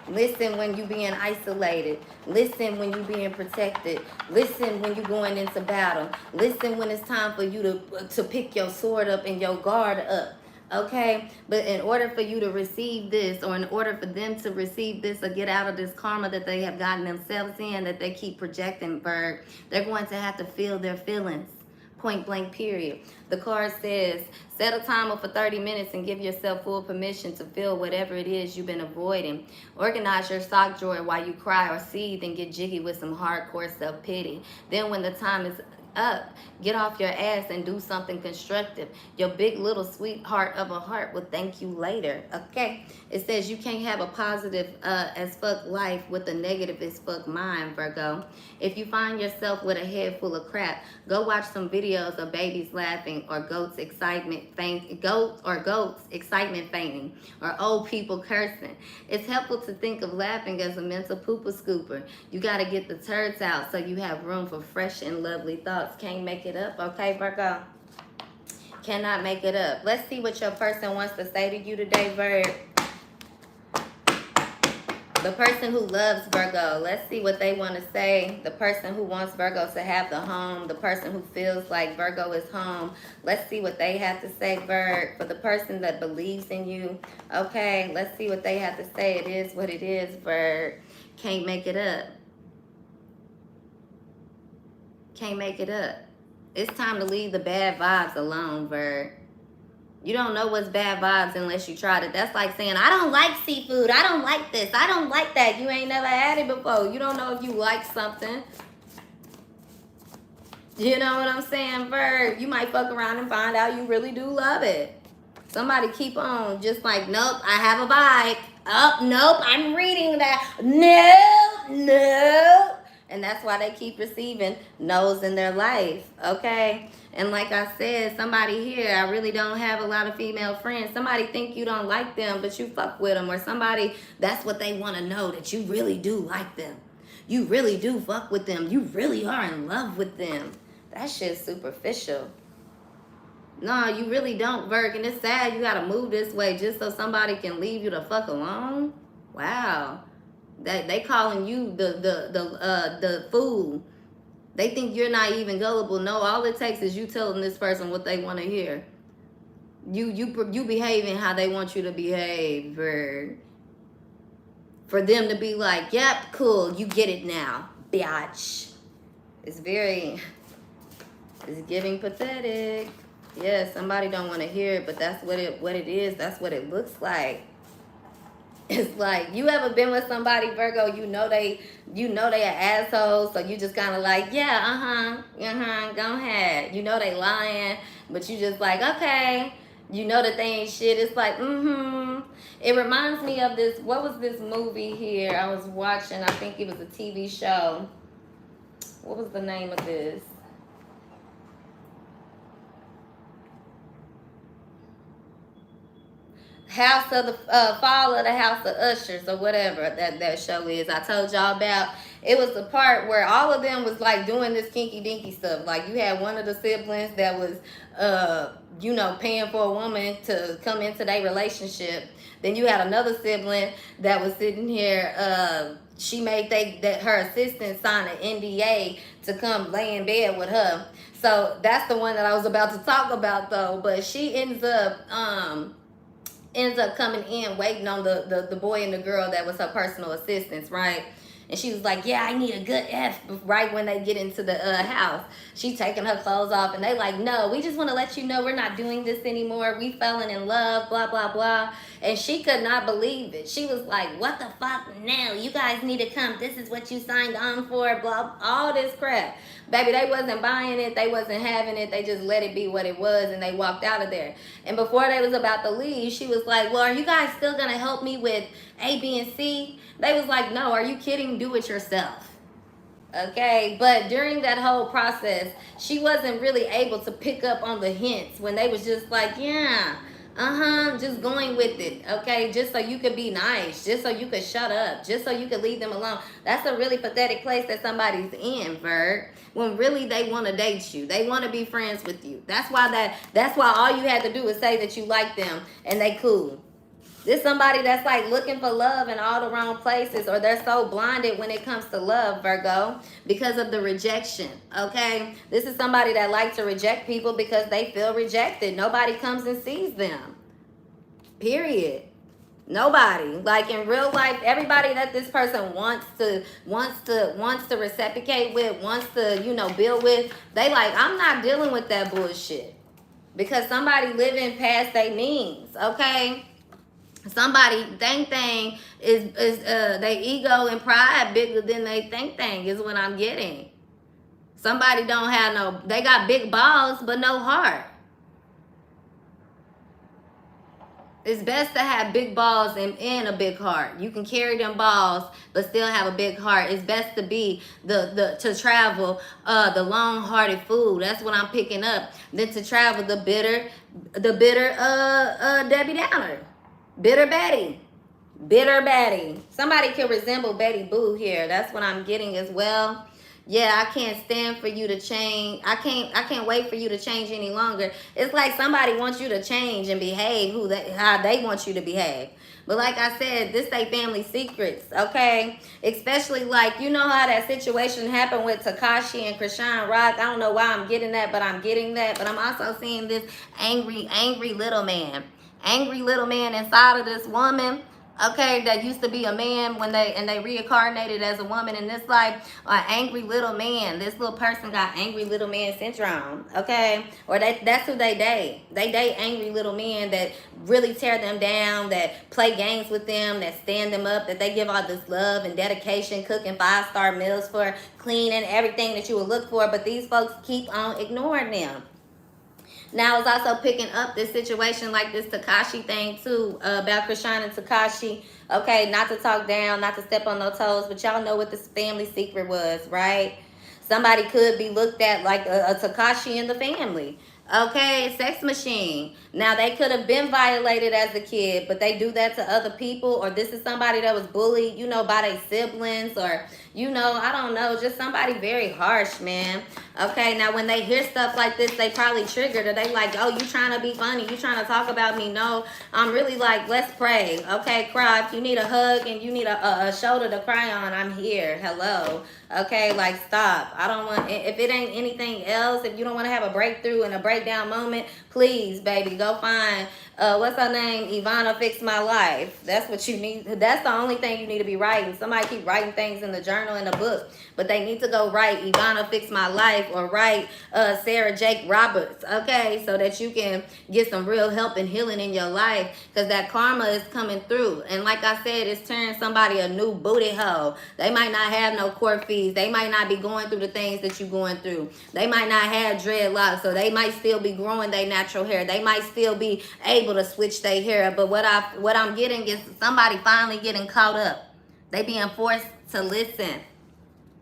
Listen when you being isolated. Listen when you being protected. Listen when you going into battle. Listen when it's time for you to pick your sword up and your guard up. Okay? But in order for you to receive this, or in order for them to receive this or get out of this karma that they have gotten themselves in, that they keep projecting, Berg, they're going to have to feel their feelings. Point blank, period. The card says, set a timer for 30 minutes and give yourself full permission to feel whatever it is you've been avoiding. Organize your sock drawer while you cry or seethe and get jiggy with some hardcore self-pity. Then when the time is up, get off your ass and do something constructive. Your big little sweetheart of a heart will thank you later. Okay? It says you can't have a positive as fuck life with a negative as fuck mind, Virgo. If you find yourself with a head full of crap, go watch some videos of babies laughing, or goats excitement fainting, or old people cursing. It's helpful to think of laughing as a mental pooper scooper. You got to get the turds out so you have room for fresh and lovely thoughts. Can't make it up, okay, Virgo? Cannot make it up. Let's see what your person wants to say to you today, Virg. The person who loves Virgo, let's see what they want to say. The person who wants Virgo to have the home. The person who feels like Virgo is home. Let's see what they have to say, Virg. For the person that believes in you. Okay, let's see what they have to say. It is what it is, Virg. Can't make it up. Can't make it up. It's time to leave the bad vibes alone, Virg. You don't know what's bad vibes unless you tried it. That's like saying, I don't like seafood. I don't like this. I don't like that. You ain't never had it before. You don't know if you like something. You know what I'm saying, Virg? You might fuck around and find out you really do love it. Somebody keep on just like, nope, I have a vibe. Oh, nope, I'm reading that. No. And that's why they keep receiving no's in their life, okay? And like I said, somebody here, I really don't have a lot of female friends. Somebody think you don't like them, but you fuck with them. Or somebody, that's what they want to know, that you really do like them. You really do fuck with them. You really are in love with them. That shit's superficial. No, you really don't, Virg. And it's sad you got to move this way just so somebody can leave you the fuck alone. Wow. They calling you the fool. They think you're not even gullible. No, all it takes is you telling this person what they want to hear. You behaving how they want you to behave, Virg. For them to be like, yep, cool, you get it now, biatch. It's giving pathetic. Yeah, somebody don't want to hear it, but that's what it is. That's what it looks like. It's like, you ever been with somebody, Virgo, you know they an asshole, so you just kind of like, yeah, go ahead. You know they lying, but you just like, okay. You know that they ain't shit. It's like, It reminds me of this, what was this movie here I was watching? I think it was a TV show. What was the name of this? House of the Fall of the House of Ushers, or whatever that show is. I told y'all about. It was the part where all of them was like doing this kinky dinky stuff. Like you had one of the siblings that was paying for a woman to come into their relationship. Then you had another sibling that was sitting here. She made her assistant sign an NDA to come lay in bed with her. So that's the one that I was about to talk about, though. But she ends up coming in waiting on the boy and the girl that was her personal assistants, right? And she was like, yeah, I need a good F right when they get into the house. She taking her clothes off, and they like, no, we just want to let you know we're not doing this anymore. We falling in love, blah, blah, blah. And she could not believe it. She was like, what the fuck? No, you guys need to come. This is what you signed on for, blah, all this crap. Baby, they wasn't buying it. They wasn't having it. They just let it be what it was, and they walked out of there. And before they was about to leave, she was like, well, are you guys still going to help me with A, B, and C? They was like, no, are you kidding? Do it yourself. Okay, but during that whole process, she wasn't really able to pick up on the hints when they was just like, yeah, Just going with it, okay? Just so you could be nice, just so you could shut up, just so you could leave them alone. That's a really pathetic place that somebody's in, Virg. When really they want to date you, they want to be friends with you. That's why all you had to do is say that you like them and they cool. This somebody that's like looking for love in all the wrong places, or they're so blinded when it comes to love, Virgo, because of the rejection, okay? This is somebody that likes to reject people because they feel rejected. Nobody comes and sees them, period. Nobody. Like in real life, everybody that this person wants to reciprocate with, wants to, build with, they like, I'm not dealing with that bullshit. Because somebody living past their means, okay? Somebody thing is their ego and pride bigger than they thing is what I'm getting. Somebody don't have they got big balls but no heart. It's best to have big balls and a big heart. You can carry them balls but still have a big heart. It's best to be to travel the long-hearted fool. That's what I'm picking up. Than to travel the bitter Debbie Downer. Bitter Betty. Somebody can resemble Betty Boo here. That's what I'm getting as well. Yeah, I can't stand for you to change. I can't wait for you to change any longer. It's like somebody wants you to change and behave how they want you to behave. But like I said, this ain't family secrets, okay? Especially like, you know how that situation happened with Tekashi and Krishan Rock. I don't know why I'm getting that, but I'm getting that. But I'm also seeing this angry little man. Angry little man inside of this woman, okay, that used to be a man when they reincarnated as a woman in this life. An angry little man. This little person got angry little man syndrome, okay? Or that's who they date. They date angry little men that really tear them down, that play games with them, that stand them up, that they give all this love and dedication, cooking 5-star meals for, cleaning, everything that you would look for. But these folks keep on ignoring them. Now, I was also picking up this situation like this Tekashi thing, too, about Krishan and Tekashi. Okay, not to talk down, not to step on no toes, but y'all know what this family secret was, right? Somebody could be looked at like a Tekashi in the family. Okay, sex machine. Now, they could have been violated as a kid, but they do that to other people, or this is somebody that was bullied, by their siblings, or, I don't know, just somebody very harsh, man. Okay, now when they hear stuff like this, they probably triggered, or they like, oh, you trying to be funny, you trying to talk about me. No, I'm really like, let's pray. Okay, cry. If you need a hug and you need a shoulder to cry on, I'm here. Hello. Okay, like, stop. I don't want, if it ain't anything else, if you don't want to have a breakthrough and a breakdown moment, please, baby, go find, what's her name? Ivana Fix My Life. That's what you need. That's the only thing you need to be writing. Somebody keep writing things in the journal, in the book, but they need to go write Ivana Fix My Life, or write Sarah Jake Roberts, okay, so that you can get some real help and healing in your life, because that karma is coming through. And like I said, it's turning somebody a new booty hole. They might not have no court fees. They might not be going through the things that you're going through. They might not have dreadlocks, so they might still be growing their natural hair. They might still be able to switch their hair. But what I'm getting is somebody finally getting caught up. They being forced to listen.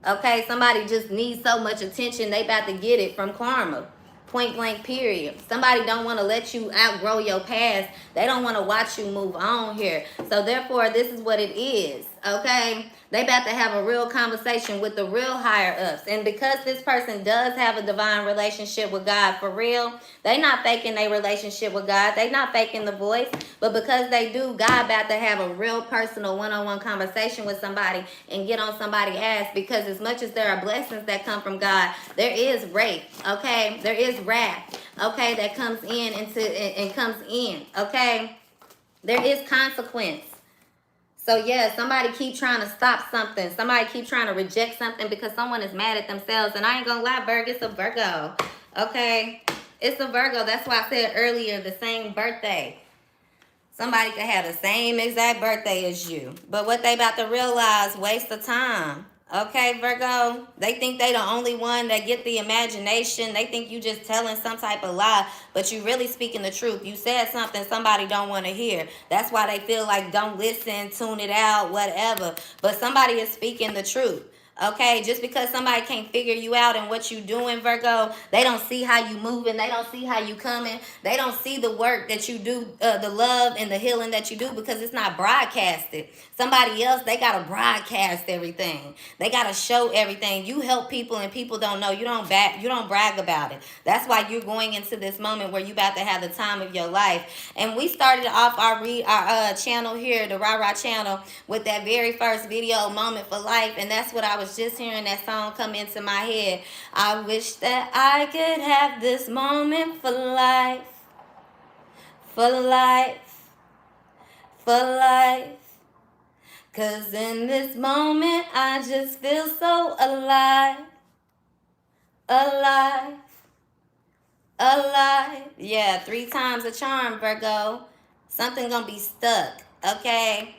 Okay, somebody just needs so much attention, they about to get it from karma. Point blank, period. Somebody don't want to let you outgrow your past. They don't want to watch you move on here. So therefore, this is what it is, okay? They about to have a real conversation with the real higher ups. And because this person does have a divine relationship with God for real, they not faking their relationship with God. They not faking the voice. But because they do, God about to have a real personal one-on-one conversation with somebody and get on somebody's ass. Because as much as there are blessings that come from God, there is rape, okay? There is wrath, okay, that comes in and comes in, okay? There is consequence. So yeah, somebody keep trying to stop something. Somebody keep trying to reject something because someone is mad at themselves. And I ain't gonna lie, Virgo, it's a Virgo. Okay? It's a Virgo. That's why I said earlier, the same birthday. Somebody could have the same exact birthday as you. But what they about to realize, waste of time. Okay, Virgo? They think they the only one that get the imagination. They think you just telling some type of lie, but you really speaking the truth. You said something somebody don't want to hear. That's why they feel like don't listen, tune it out, whatever. But somebody is speaking the truth. Okay, just because somebody can't figure you out and what you doing, Virgo, they don't see how you moving, they don't see how you coming, they don't see the work that you do, the love and the healing that you do, because it's not broadcasted. Somebody else, they gotta broadcast everything. They gotta show everything. You help people and people don't know. You don't brag about it. That's why you're going into this moment where you about to have the time of your life. And we started off our channel here, the Rara channel, with that very first video, Moment for Life, and that's what I was just hearing that song come into my head. I wish that I could have this moment for life, for life, for life. 'Cause in this moment I just feel so alive, alive, alive. Yeah, 3 times a charm, Virgo. Something gonna be stuck, okay?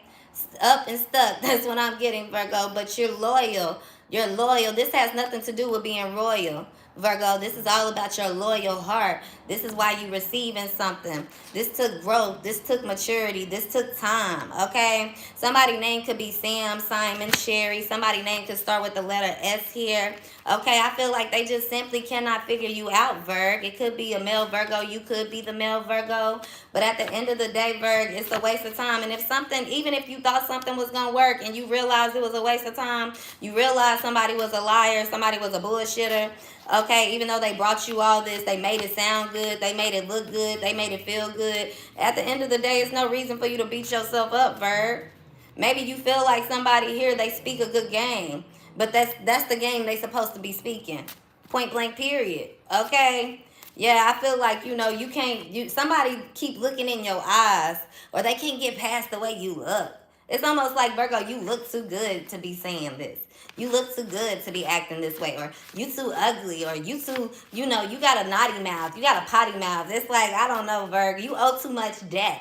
Up and stuck. That's what I'm getting, Virgo. But you're loyal. You're loyal. This has nothing to do with being royal, Virgo. This is all about your loyal heart. This is why you receiving something. This took growth. This took maturity. This took time, okay? Somebody's name could be Sam, Simon, Sherry. Somebody's name could start with the letter S here. Okay, I feel like they just simply cannot figure you out, Virg. It could be a male Virgo. You could be the male Virgo. But at the end of the day, Virg, it's a waste of time. And if something, even if you thought something was going to work and you realized it was a waste of time, you realized somebody was a liar, somebody was a bullshitter, okay, even though they brought you all this, they made it sound good, they made it look good, they made it feel good. At the end of the day, it's no reason for you to beat yourself up, Virg. Maybe you feel like somebody here, they speak a good game. But that's the game they supposed to be speaking. Point blank, period. Okay? Yeah, I feel like, you can't, somebody keep looking in your eyes, or they can't get past the way you look. It's almost like, Virgo, you look too good to be saying this. You look too good to be acting this way, or you too ugly, or you too, you got a naughty mouth, you got a potty mouth. It's like, I don't know, Virgo, you owe too much debt.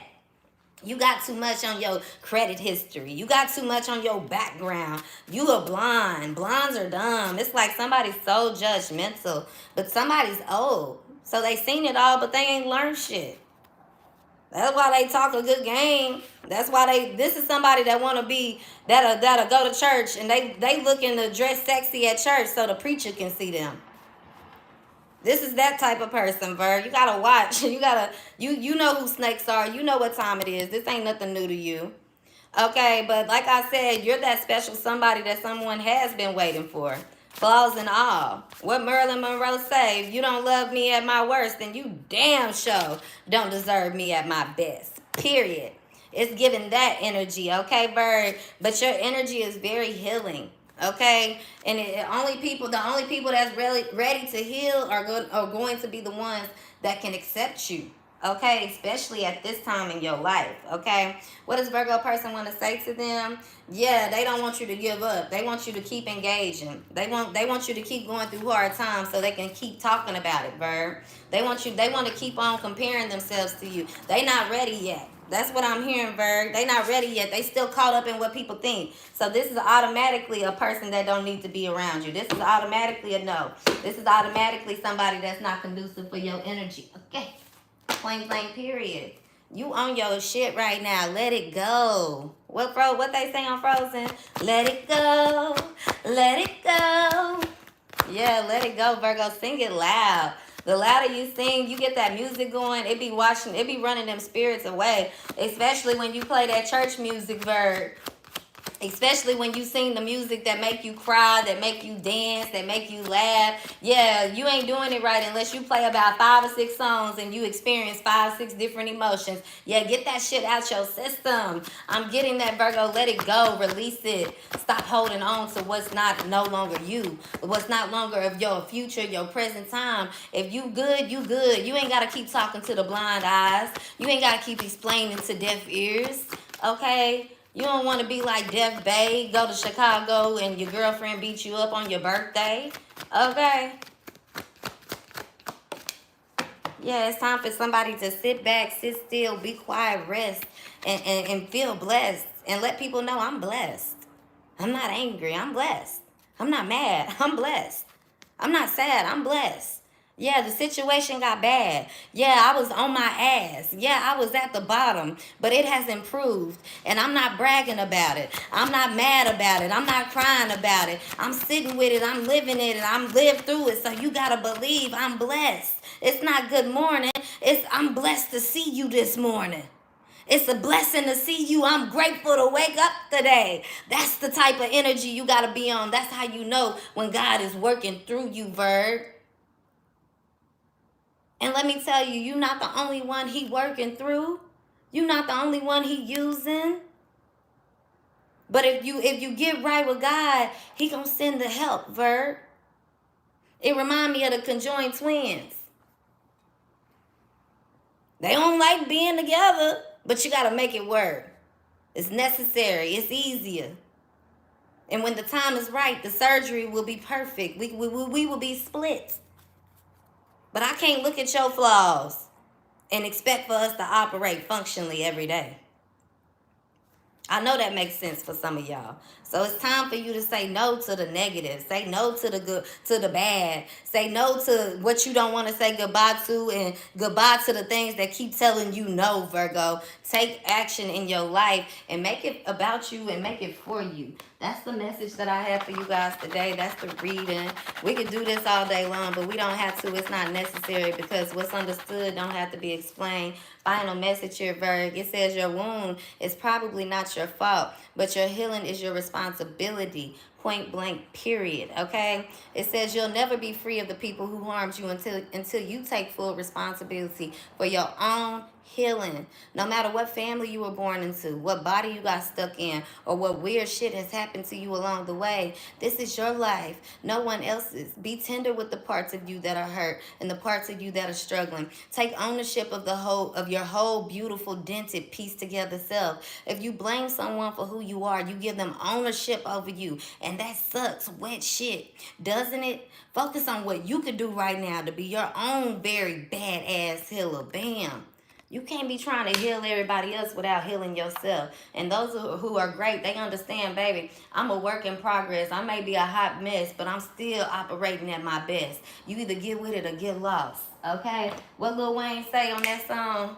You got too much on your credit history. You got too much on your background. You a blonde. Blondes are dumb. It's like somebody's so judgmental, but somebody's old. So they seen it all, but they ain't learned shit. That's why they talk a good game. That's why this is somebody that want to be, that'll go to church, and they looking to dress sexy at church so the preacher can see them. This is that type of person, Virg. You gotta watch. You know who snakes are. You know what time it is. This ain't nothing new to you. Okay, but like I said, you're that special somebody that someone has been waiting for. Flaws and all. What Marilyn Monroe say, if you don't love me at my worst, then you damn sure don't deserve me at my best. Period. It's giving that energy, okay, Virg? But your energy is very healing. Okay, and the only people that's really ready to heal are going to be the ones that can accept you. Okay, especially at this time in your life. Okay, what does Virgo person want to say to them? Yeah, they don't want you to give up. They want you to keep engaging. They want you to keep going through hard times so they can keep talking about it, Virg. They want to keep on comparing themselves to you. They not ready yet. That's what I'm hearing, Virg. They not ready yet. They still caught up in what people think. So this is automatically a person that don't need to be around you. This is automatically a no. This is automatically somebody that's not conducive for your energy. Okay. Plain blank, period. You on your shit right now. Let it go. What they say on Frozen? Let it go. Let it go. Yeah, let it go, Virgo. Sing it loud. The louder you sing, you get that music going, it be running them spirits away. Especially when you play that church music, Virg. Especially when you sing the music that make you cry, that make you dance, that make you laugh. Yeah, you ain't doing it right unless you play about 5 or 6 songs and you experience 5 or 6 different emotions. Yeah, get that shit out your system. I'm getting that, Virgo. Let it go. Release it. Stop holding on to what's no longer you. What's not longer of your future, your present time. If you good, you good. You ain't got to keep talking to the blind eyes. You ain't got to keep explaining to deaf ears. Okay? You don't want to be like Deaf Bay, go to Chicago and your girlfriend beat you up on your birthday. Okay? Yeah, it's time for somebody to sit back, sit still, be quiet, rest, and feel blessed. And let people know I'm blessed. I'm not angry. I'm blessed. I'm not mad. I'm blessed. I'm not sad. I'm blessed. Yeah, the situation got bad. Yeah, I was on my ass. Yeah, I was at the bottom, but it has improved. And I'm not bragging about it. I'm not mad about it. I'm not crying about it. I'm sitting with it. I'm living it and I'm lived through it. So you got to believe I'm blessed. It's not good morning. It's I'm blessed to see you this morning. It's a blessing to see you. I'm grateful to wake up today. That's the type of energy you got to be on. That's how you know when God is working through you, Virg. And let me tell you, you're not the only one he working through. You're not the only one he using. But if you get right with God, he gonna send the help, Virg. It remind me of the conjoined twins. They don't like being together, but you gotta make it work. It's necessary. It's easier. And when the time is right, the surgery will be perfect. We will be split. But I can't look at your flaws and expect for us to operate functionally every day. I know that makes sense for some of y'all. So it's time for you to say no to the negative. Say no to the good, to the bad. Say no to what you don't want to say goodbye to, and goodbye to the things that keep telling you no, Virgo. Take action in your life and make it about you and make it for you. That's the message that I have for you guys today. That's the reading. We could do this all day long, but we don't have to. It's not necessary because what's understood don't have to be explained. Final message here, Virg. It says your wound is probably not your fault, but your healing is your responsibility. Point blank, period. Okay? It says you'll never be free of the people who harmed you until you take full responsibility for your own healing. No matter what family you were born into, what body you got stuck in, or what weird shit has happened to you along the way, this is your life, no one else's. Be tender with the parts of you that are hurt and the parts of you that are struggling. Take ownership of your whole beautiful dented piece together self. If you blame someone for who you are, you give them ownership over you, and that sucks wet shit, doesn't it? Focus on what you could do right now to be your own very badass healer. Bam. You can't be trying to heal everybody else without healing yourself. And those who are great, they understand, baby, I'm a work in progress. I may be a hot mess, but I'm still operating at my best. You either get with it or get lost, okay? What Lil Wayne say on that song?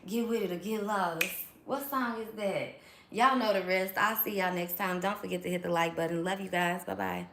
Get with it or get lost. What song is that? Y'all know the rest. I'll see y'all next time. Don't forget to hit the like button. Love you guys. Bye-bye.